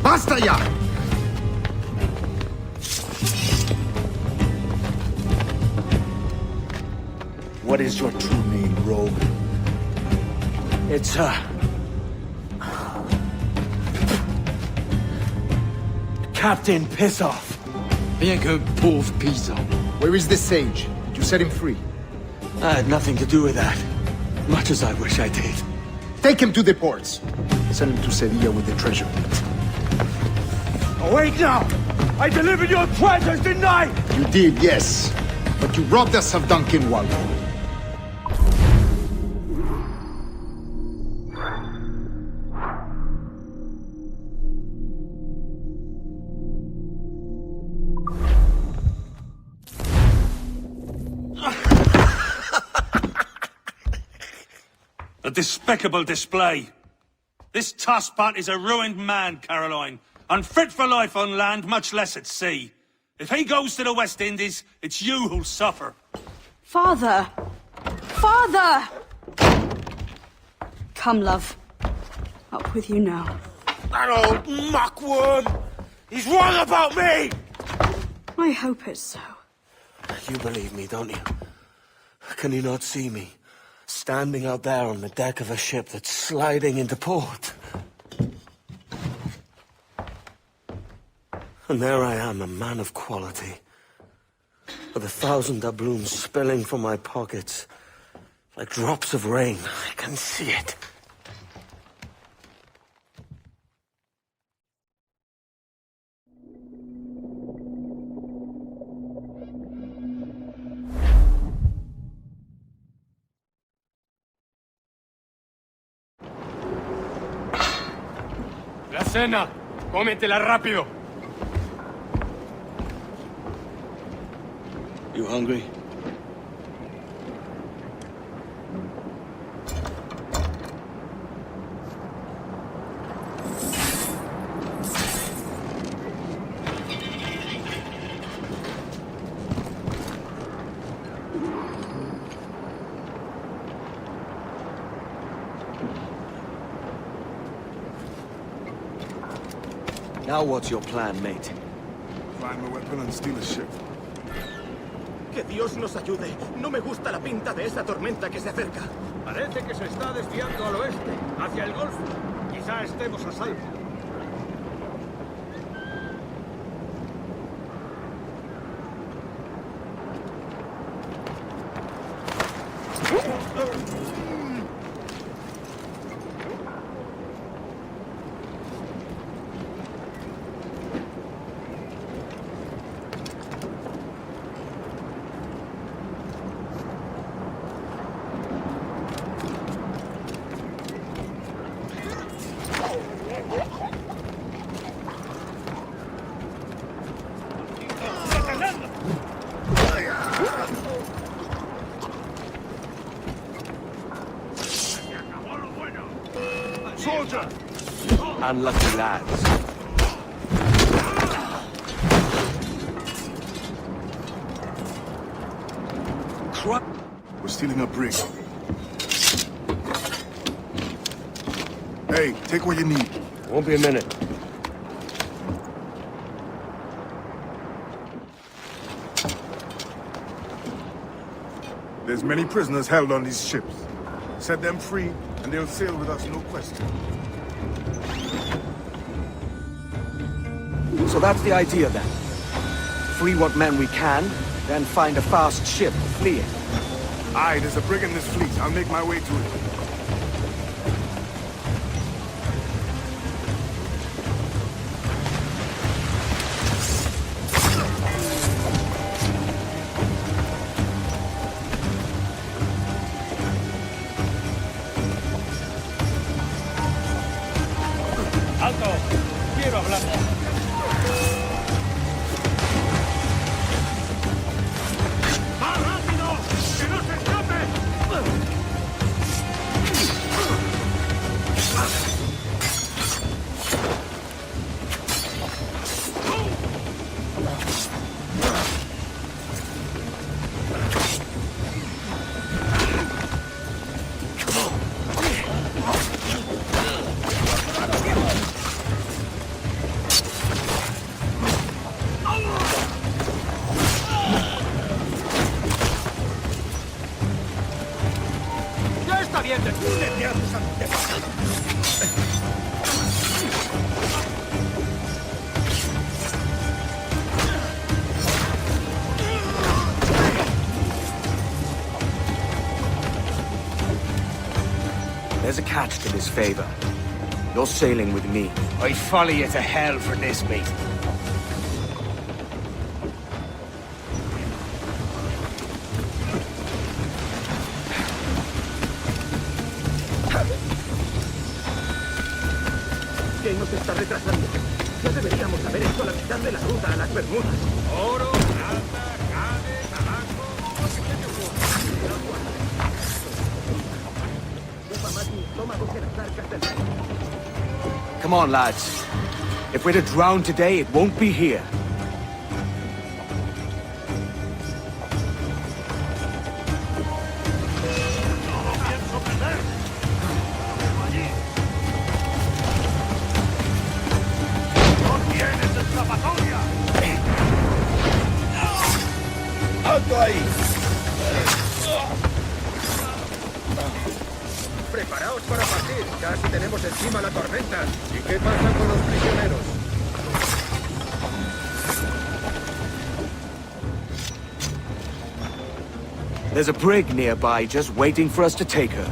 Basta ya! What is your true name, rogue? It's, Captain Pissoff. Bien que pauvre paysan. Where is the sage? Did you set him free? I had nothing to do with that. Much as I wish I did. Take him to the ports. Send him to Sevilla with the treasure. Awake now! I delivered your treasures, didn't I? You did, yes. But you robbed us of Duncan Waldo. A despicable display. This tosspot is a ruined man, Caroline. Unfit for life on land, much less at sea. If he goes to the West Indies, it's you who'll suffer. Father! Father! Come, love. Up with you now. That old muckworm! He's wrong about me! I hope it's so. You believe me, don't you? Can you not see me? Standing out there on the deck of a ship that's sliding into port. And there I am, a man of quality. With 1,000 doubloons spilling from my pockets. Like drops of rain. I can see it. La cena. Cómetela rápido. You hungry? Now what's your plan, mate? Find my weapon and steal a ship. Que Dios nos ayude. No me gusta la pinta de esa tormenta que se acerca. Parece que se está desviando al oeste, hacia el Golfo. Quizá estemos a salvo. Soldier! Unlucky lads. We're stealing a brig. Hey, take what you need. Won't be a minute. There's many prisoners held on these ships. Set them free, and they'll sail with us, no question. So that's the idea then. Free what men we can, then find a fast ship to flee in. Aye, there's a brig in this fleet. I'll make my way to it. ¡Alto! ¡Quiero hablar! ¡Más rápido! ¡Que no se escape! ¡Ya está bien de There's a catch to this favor. You're sailing with me. I follow you to hell for this, mate. ¿Qué nos está retrasando? Ya deberíamos haber hecho la mitad de la ruta a las Bermudas. Oro, plata, cable, tabaco... Come on, lads. If we're to drown today, it won't be here. ¡No tienes escapatorias! ahí! Preparaos para partir. Casi tenemos encima la tormenta. ¿Y qué pasa con los prisioneros? There's a brig nearby just waiting for us to take her.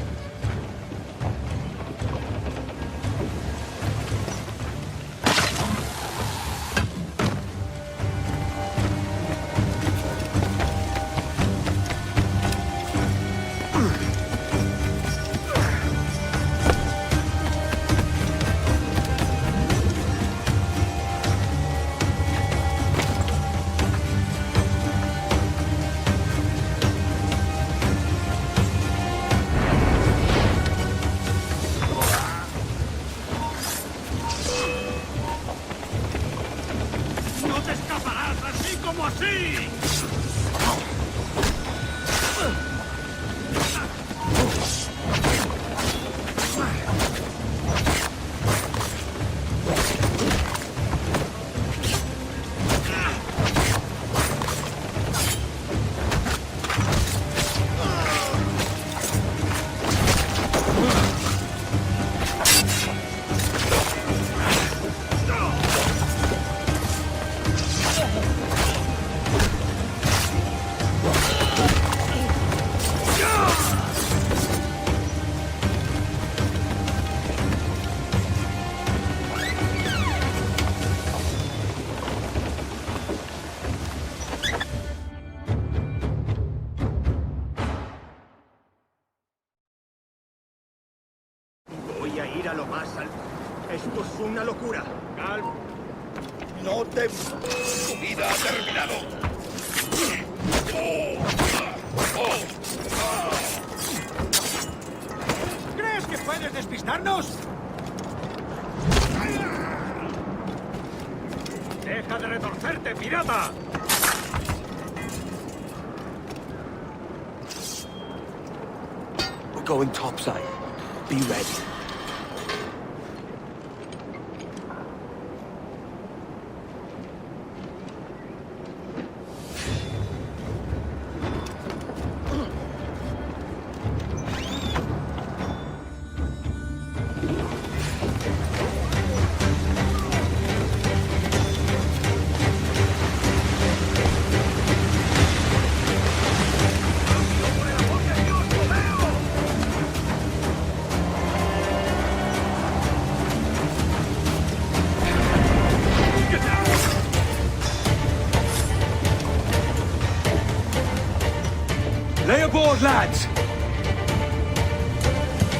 ¡No te escaparás así como así! Voy a ir a lo más alto. Esto es una locura. Calma. No te... Tu vida ha terminado. ¿Crees que puedes despistarnos? ¡Deja de retorcerte, pirata! We're going topside. Be ready. Lay aboard, lads!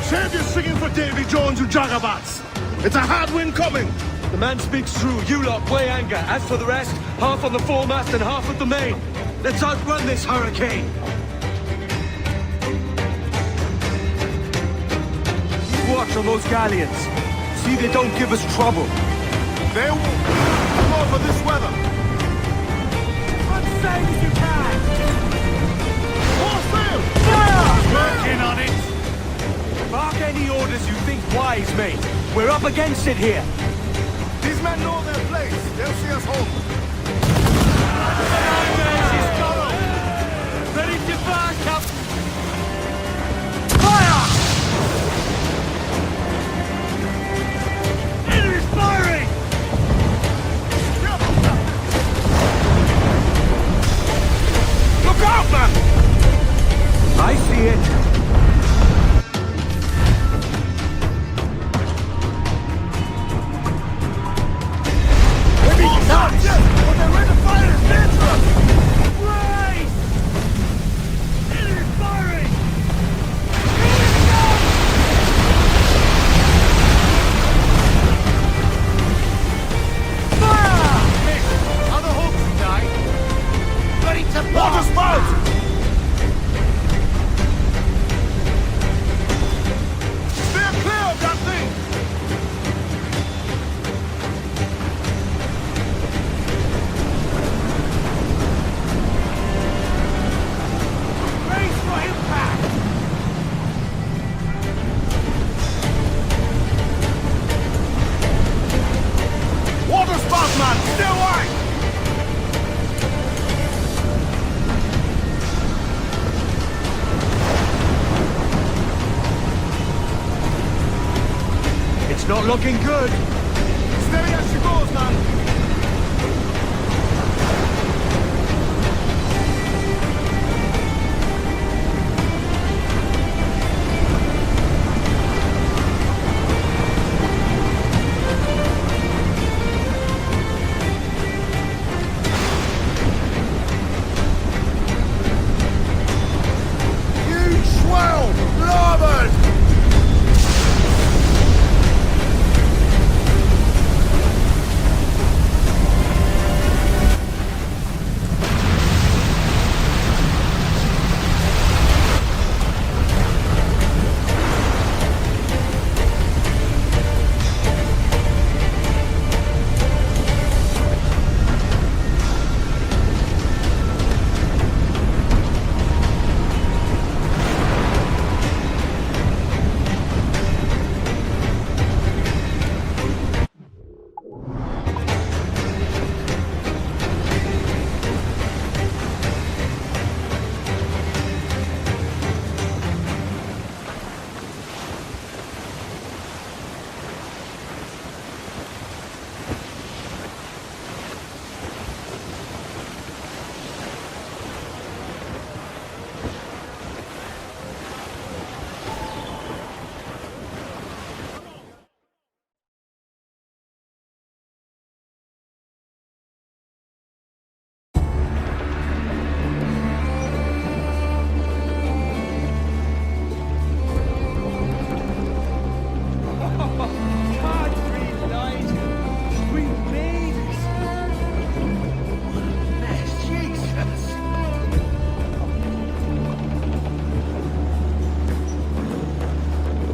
Save your singing for Davy Jones, you jagabats! It's a hard wind coming! The man speaks true. You lot weigh anchor. As for the rest, half on the foremast and half at the main. Let's outrun this hurricane. Watch on those galleons. See they don't give us trouble. They will come over this weather. Unsafe as you can! Full sail! Working on it! Bark any orders you think wise, mate. We're up against it here. These men know their place. They'll see us home. Ready to fire, Captain! Fire! Enemy's firing! Look out, man! I see it. Maybe not! Not looking good. Steady as she goes, man.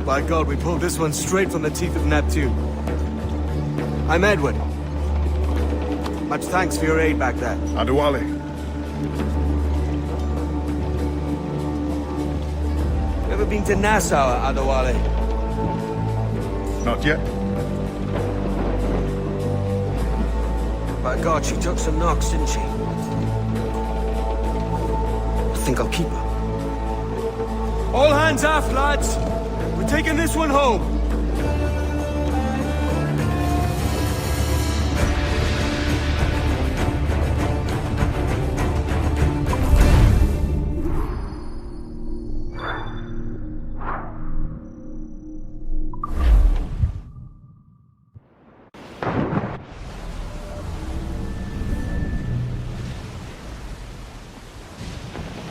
By God, we pulled this one straight from the teeth of Neptune. I'm Edward. Much thanks for your aid back there. Adewale. Ever been to Nassau, Adewale? Not yet. By God, she took some knocks, didn't she? I think I'll keep her. All hands aft, lads! We're taking this one home!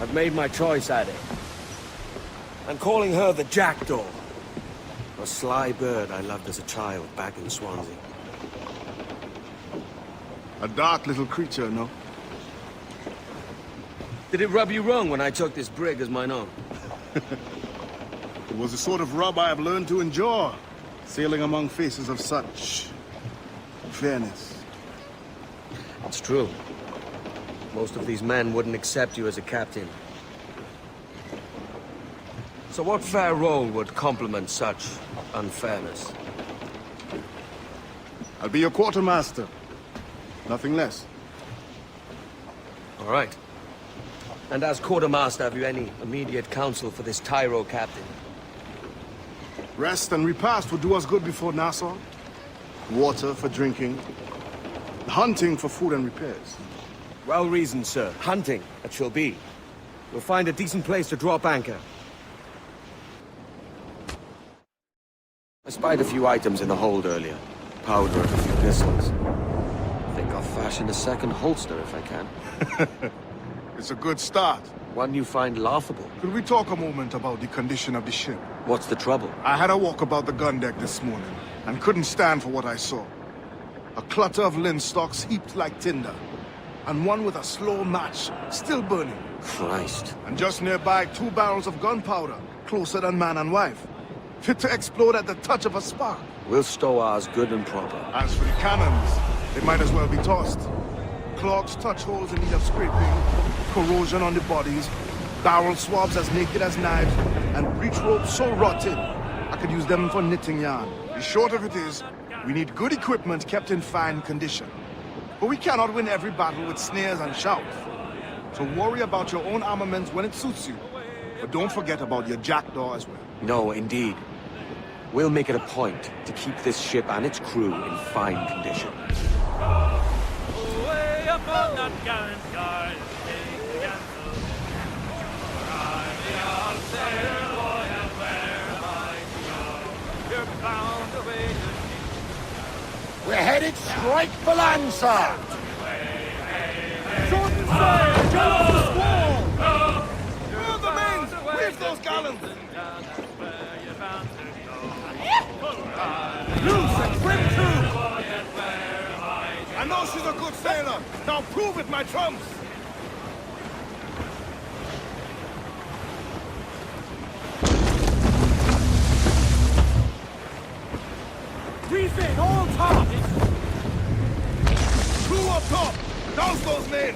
I've made my choice, Addy. I'm calling her the Jackdaw. A sly bird I loved as a child back in Swansea. A dark little creature, no? Did it rub you wrong when I took this brig as mine own? It was the sort of rub I have learned to endure, sailing among faces of such fairness. It's true. Most of these men wouldn't accept you as a captain. So what fair role would complement such unfairness? I'll be your quartermaster. Nothing less. All right. And as quartermaster, have you any immediate counsel for this Tyro captain? Rest and repast would do us good before Nassau. Water for drinking. Hunting for food and repairs. Well reasoned, sir. Hunting, it shall be. We'll find a decent place to drop anchor. I spied a few items in the hold earlier. Powder and a few pistols. I think I'll fashion a second holster if I can. It's a good start. One you find laughable. Could we talk a moment about the condition of the ship? What's the trouble? I had a walk about the gun deck this morning, and couldn't stand for what I saw. A clutter of linstocks heaped like tinder, and one with a slow match still burning. Christ. And just nearby, 2 barrels of gunpowder, closer than man and wife. Fit to explode at the touch of a spark. We'll stow ours good and proper. As for the cannons, they might as well be tossed. Clogs, touch holes in need of scraping, corrosion on the bodies, barrel swabs as naked as knives, and breech ropes so rotted, I could use them for knitting yarn. The short of it is, we need good equipment kept in fine condition. But we cannot win every battle with snares and shouts. So worry about your own armaments when it suits you. But don't forget about your Jackdaw as well. No, indeed. We'll make it a point to keep this ship and its crew in fine condition. Way up on that gallant yard, take the anthem. Ride the old sailor boy, and where might you go? You're bound away to sea. We're headed straight for land, sir. Short and sail, get off the squall! Move the men! Where's those gallants? Loose and trim too! I know she's a good sailor. Now prove it, my trumps! Reef in, all top! Crew up top! Douse those men!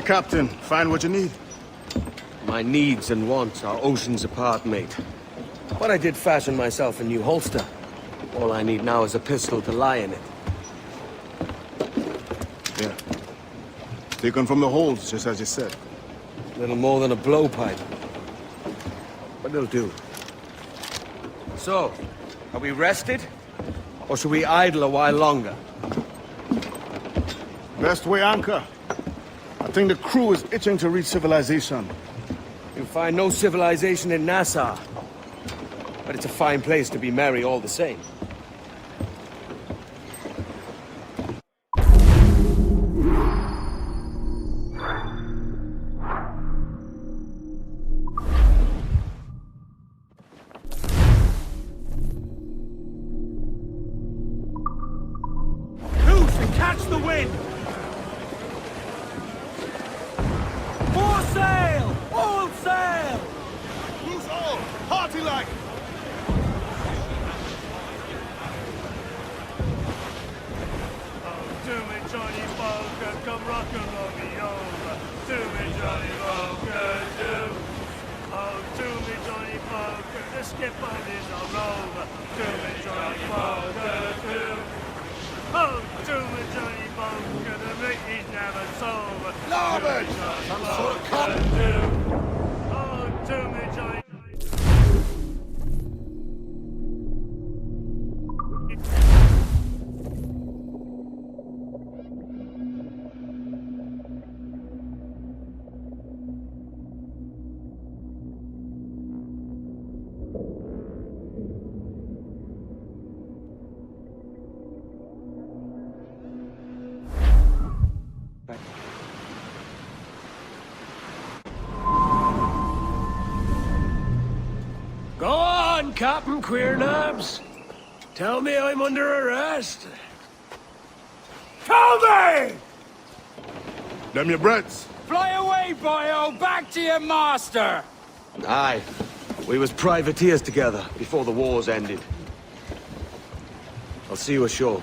Aye, Captain. Find what you need. My needs and wants are oceans apart, mate. But I did fashion myself a new holster. All I need now is a pistol to lie in it. Yeah. Taken from the holds, just as you said. Little more than a blowpipe. But it'll do. So, are we rested? Or should we idle a while longer? Best way anchor. I think the crew is itching to reach civilization. You'll find no civilization in Nassau. But it's a fine place to be merry all the same. Loose and catch the wind! More sail! All sail! Loose all! Party like! To me, Johnny Boker, come rock and roll me over. To me, Johnny Boker, do. Oh, to me, Johnny Boker, the skipper is a rover. To me, Johnny Boker, do. Oh, to me, Johnny Boker, the mate is never sober. Larboard! Some sort of cop! Oh, to me, Johnny. Go on, Captain Queernabs. Tell me I'm under arrest. Tell me! Them your breads. Fly away, boyo! Back to your master! Aye. We was privateers together before the wars ended. I'll see you ashore.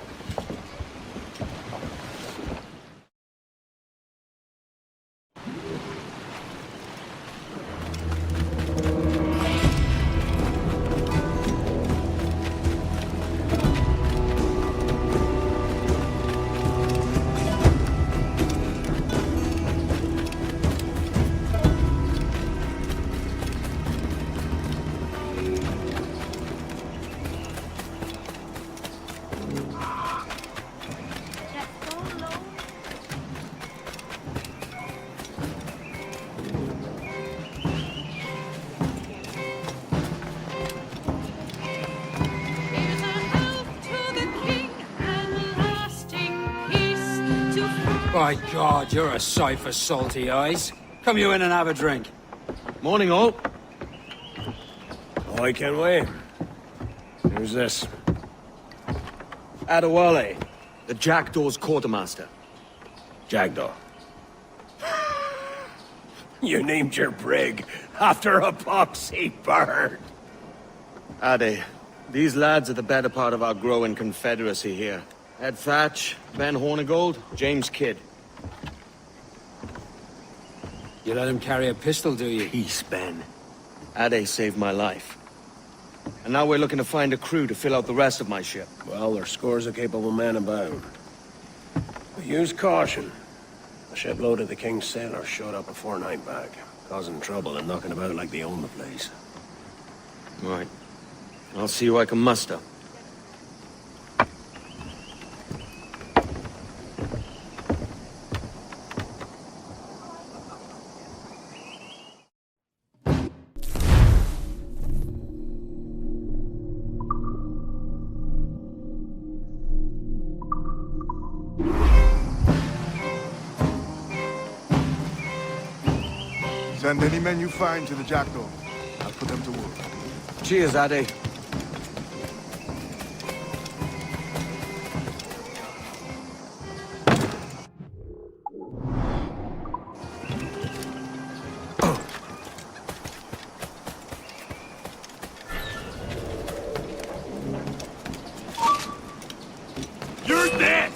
By God, you're a sight for salty eyes. Come you in and have a drink. Morning, all. I can wait. Who's this? Adewale, the Jackdaw's quartermaster. Jackdaw. You named your brig after a poxy bird. Ade, these lads are the better part of our growing confederacy here. Ed Thatch, Ben Hornigold, James Kidd. You let him carry a pistol, do you? Peace, Ben. Ade saved my life. And now we're looking to find a crew to fill out the rest of my ship. Well, there's scores of capable men about. But use caution. A shipload of the King's sailors showed up a fortnight back, causing trouble and knocking about like they own the place. Right. I'll see who I can muster. Send any men you find to the Jackdaw. I'll put them to work. Cheers, Ade. You're dead!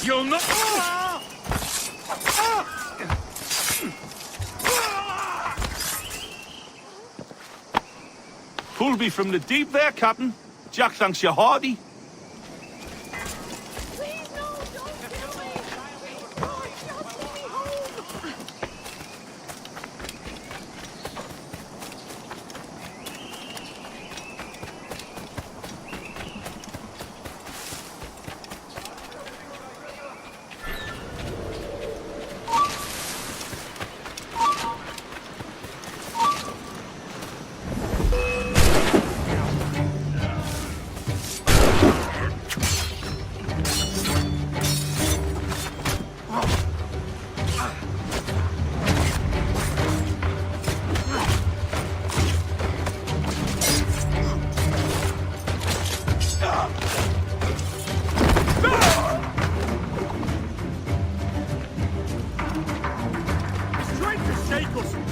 You'll not... Pulled me from the deep there, Captain. Jack thanks you hearty.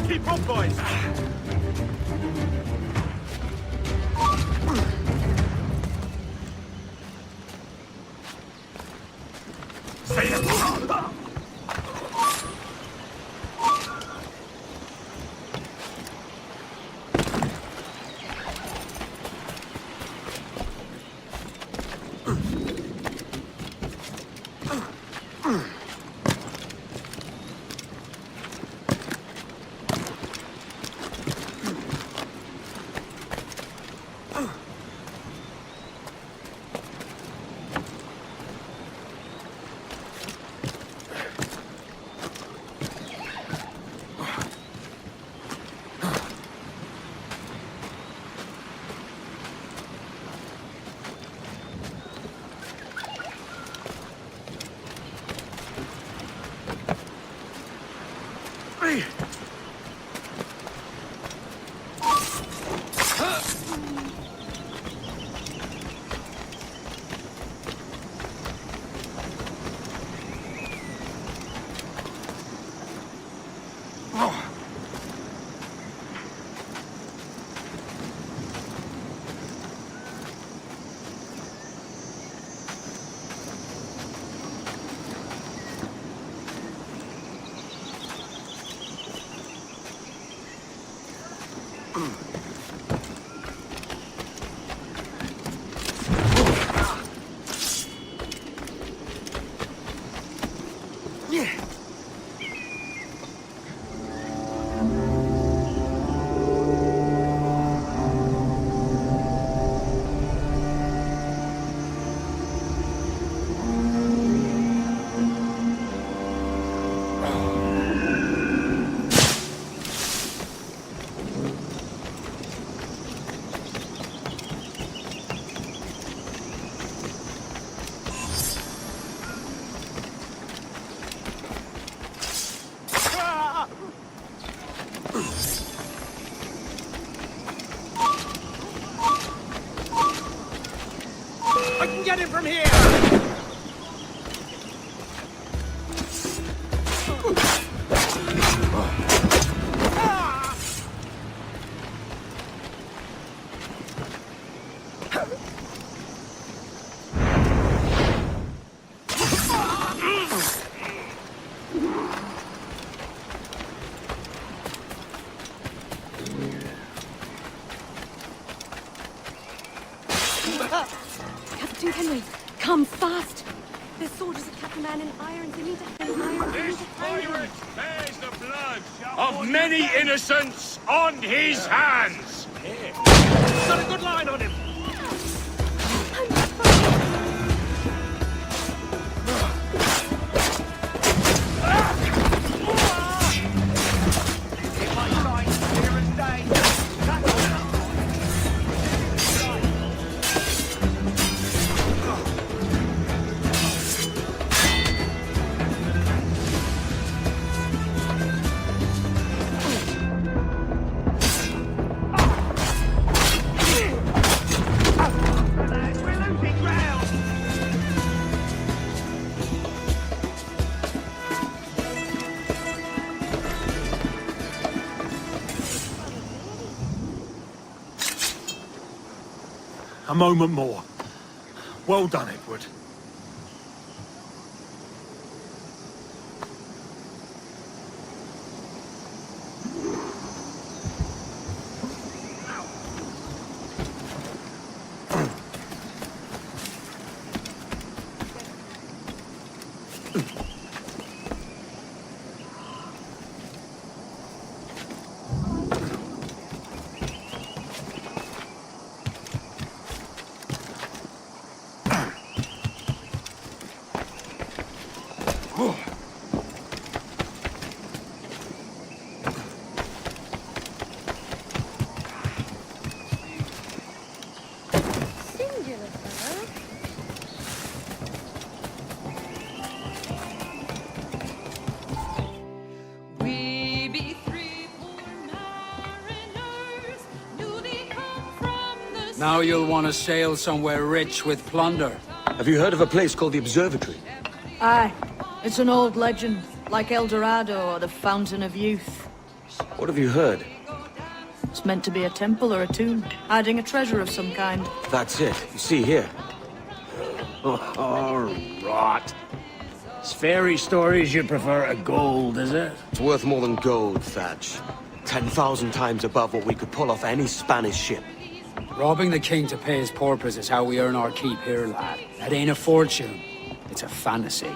Keep up, boys! I can get him from here! Captain Kenway, come fast! There's soldiers of Captain Man in irons. They need to hang irons. They need to hang him. Bears the blood of many innocents on his hands! Got a good line on him! A moment more. Well done, Edward. Now you'll want to sail somewhere rich with plunder. Have you heard of a place called the Observatory? Aye. It's an old legend, like El Dorado or the Fountain of Youth. What have you heard? It's meant to be a temple or a tomb, hiding a treasure of some kind. That's it. You see here. Oh, rot. It's fairy stories you prefer to gold, is it? It's worth more than gold, Thatch. 10,000 times above what we could pull off any Spanish ship. Robbing the king to pay his porpoise is how we earn our keep here, lad. That ain't a fortune. It's a fantasy.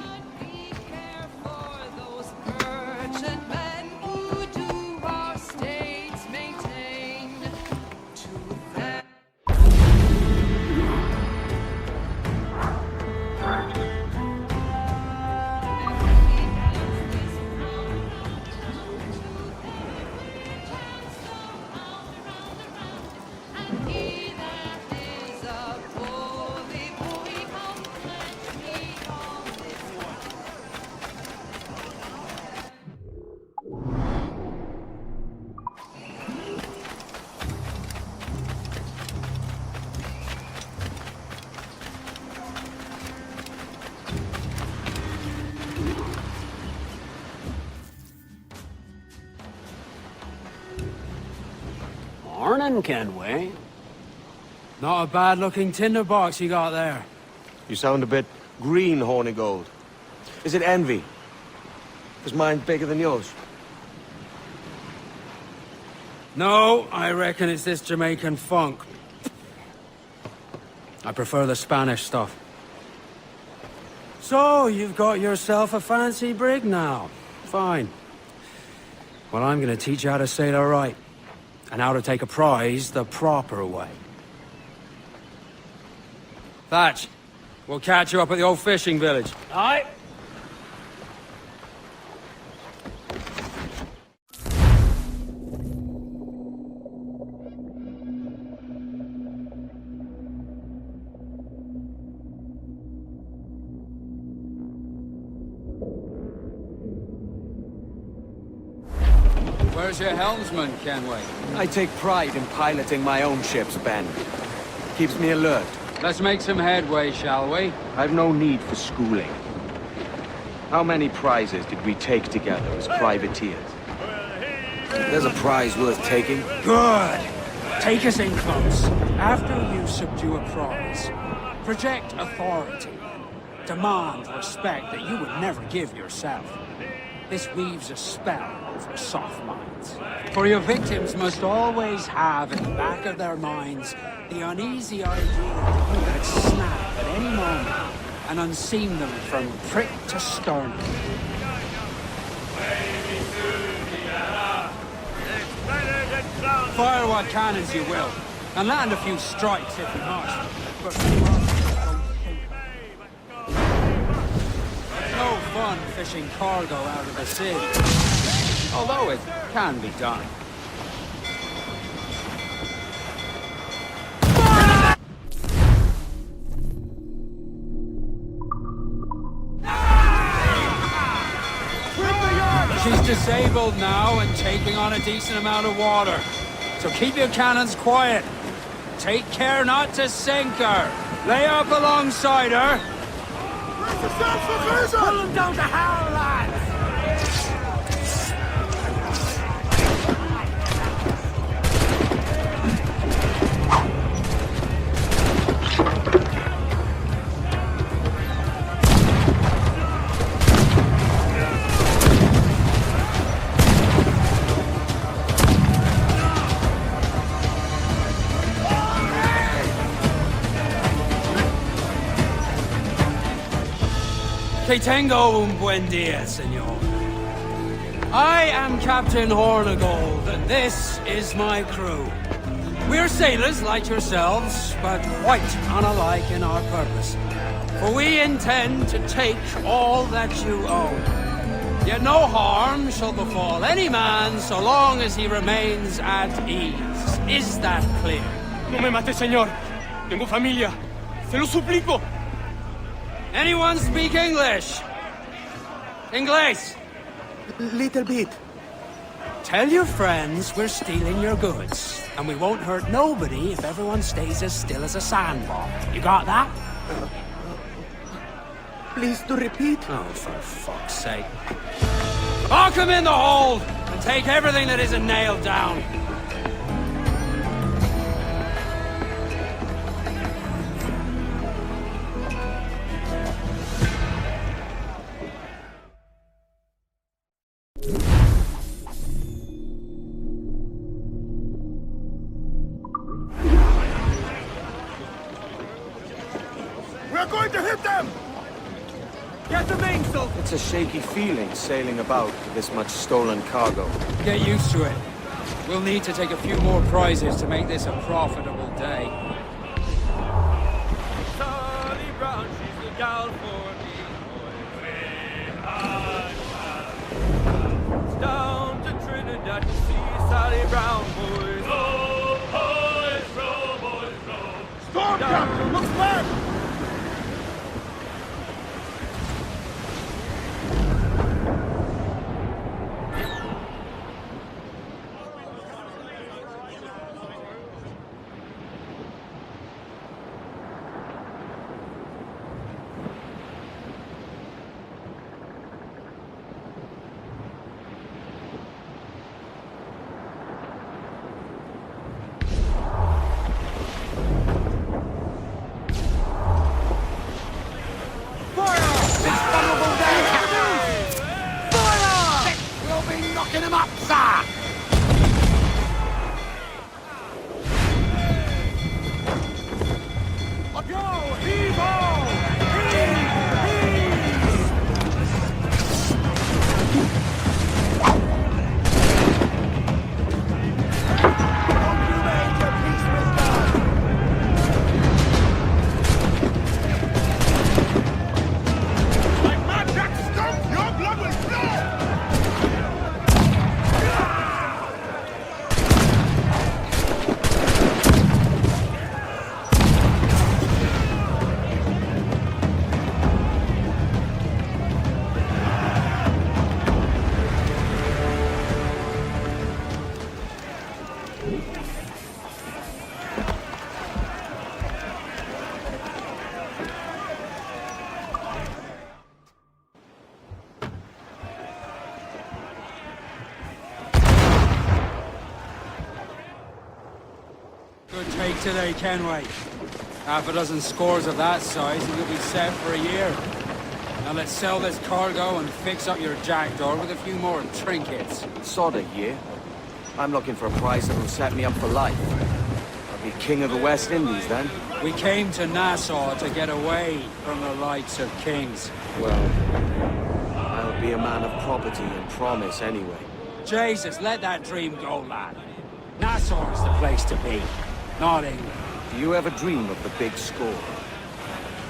Morning, Kenway. Not a bad-looking tinderbox you got there. You sound a bit green, Hornigold. Is it envy? Is mine bigger than yours? No, I reckon it's this Jamaican funk. I prefer the Spanish stuff. So, you've got yourself a fancy brig now. Fine. Well, I'm gonna teach you how to sail her right. And how to take a prize the proper way. Thatch, we'll catch you up at the old fishing village. Aye. Where's your helmsman, Kenway? I take pride in piloting my own ships, Ben. Keeps me alert. Let's make some headway, shall we? I've no need for schooling. How many prizes did we take together as privateers? There's a prize worth taking. Good! Take us in close. After you subdue a prize, project authority. Demand respect that you would never give yourself. This weaves a spell over soft minds. For your victims must always have in the back of their minds the uneasy idea that you could snap at any moment and unseam them from prick to sternum. Fire what cannons you will, and land a few strikes if you must. But no fun fishing cargo out of the sea. Although it can be done. She's disabled now and taking on a decent amount of water. So keep your cannons quiet. Take care not to sink her. Lay up alongside her. Pull them down to hell, lads! Que tengo un buen dia, senor. I am Captain Hornigold, and this is my crew. We're sailors like yourselves, but quite unalike in our purpose. For we intend to take all that you own. Yet no harm shall befall any man so long as he remains at ease. Is that clear? No me mate, señor. Tengo familia. Se lo suplico. Anyone speak English? Inglés? Little bit. Tell your friends we're stealing your goods, and we won't hurt nobody if everyone stays as still as a sandbar. You got that? Please do repeat. Oh, for fuck's sake. Lock him in the hold, and take everything that isn't nailed down. We're going to hit them! Get the mainsail! It's a shaky feeling sailing about with this much stolen cargo. Get used to it. We'll need to take a few more prizes to make this a profitable day. Charlie Brown, she's the gal for me. It's down to Trinidad to see Sally Brown, boys. Row, boys, row, boys, row. Storm Captain, looks back! Good take today, Kenway. Half a dozen scores of that size and you'll be set for a year. Now let's sell this cargo and fix up your jackdaw with a few more trinkets. Sod a year. I'm looking for a prize that'll set me up for life. I'll be king of the West Indies then. We came to Nassau to get away from the likes of kings. Well, I'll be a man of property and promise anyway. Jesus, let that dream go, lad. Nassau is the place to be, not England. Do you ever dream of the big score?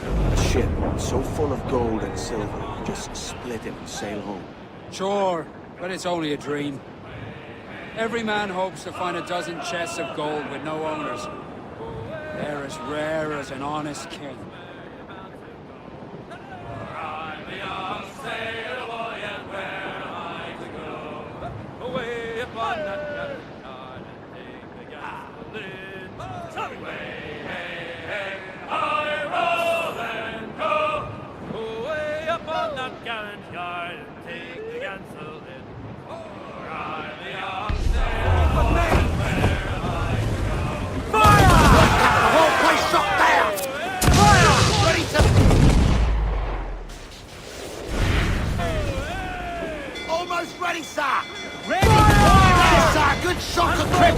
A ship so full of gold and silver, you just split it and sail home. Sure, but it's only a dream. Every man hopes to find a dozen chests of gold with no owners. They're as rare as an honest king. Away upon that cabin yard and take the gasoline. Away, hey, hey, I roll and go. Away upon that gallant yard and take the gasoline. For I'm the young sailor boy, and where am I to go? Fire! The whole place shut down! Fire! Ready to... Almost ready, sir! Ready! Fire! Ready, sir! Good shot to grip!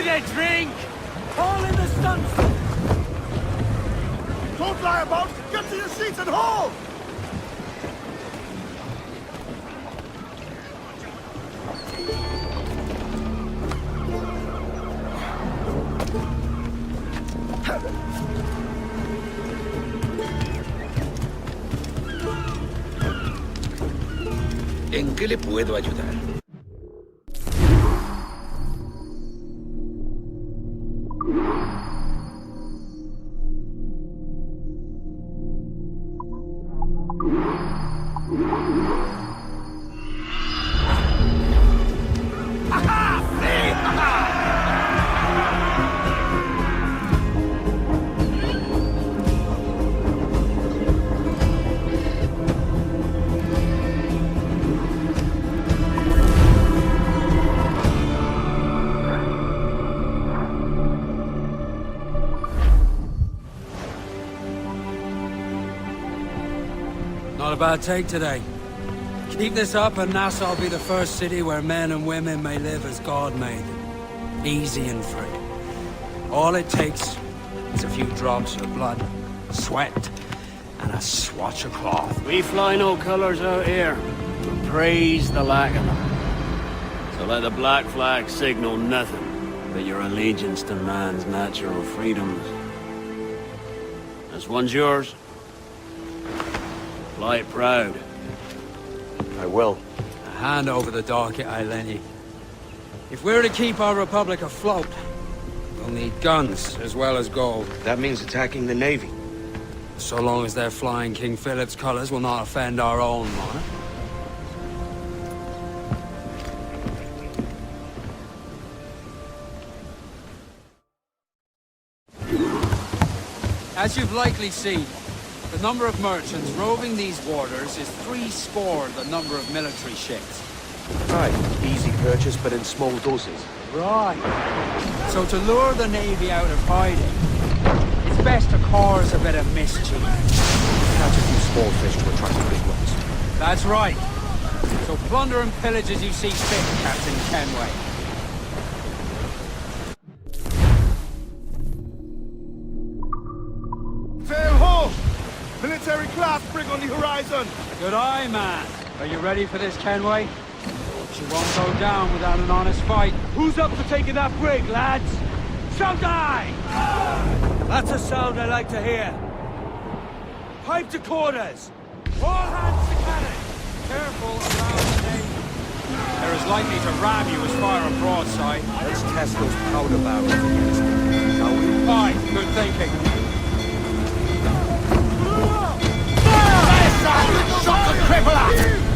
With a drink! All in the stunts! Don't lie about! Get to your seats and hold! ¿En qué le puedo ayudar? Not a bad take today. Keep this up and Nassau will be the first city where men and women may live as God made them. Easy and free. All it takes is a few drops of blood, sweat, and a swatch of cloth. We fly no colours out here, but praise the lack of them. So let the black flag signal nothing but your allegiance to man's natural freedoms. This one's yours. Fly it proud. I will. A hand over the docket, Eileni. If we're to keep our republic afloat, we'll need guns as well as gold. That means attacking the Navy. So long as they're flying King Philip's colours will not offend our own monarch. As you've likely seen, the number of merchants roving these waters is 70 the number of military ships. Right. Easy purchase, but in small doses. Right. So to lure the Navy out of hiding, it's best to cause a bit of mischief. Catch a few small fish to attract the big ones. That's right. So plunder and pillage as you see fit, Captain Kenway. Sail ho! Military class brig on the horizon! Good eye, man. Are you ready for this, Kenway? She won't go down without an honest fight. Who's up for taking that brig, lads? Shout aye! That's a sound I like to hear. Pipe to quarters. All hands to cannon. Careful around the Navy. They're as likely to ram you as fire a broadside. Let's test those powder barrels against them, shall we? Fine. Good thinking. Shot the crippler!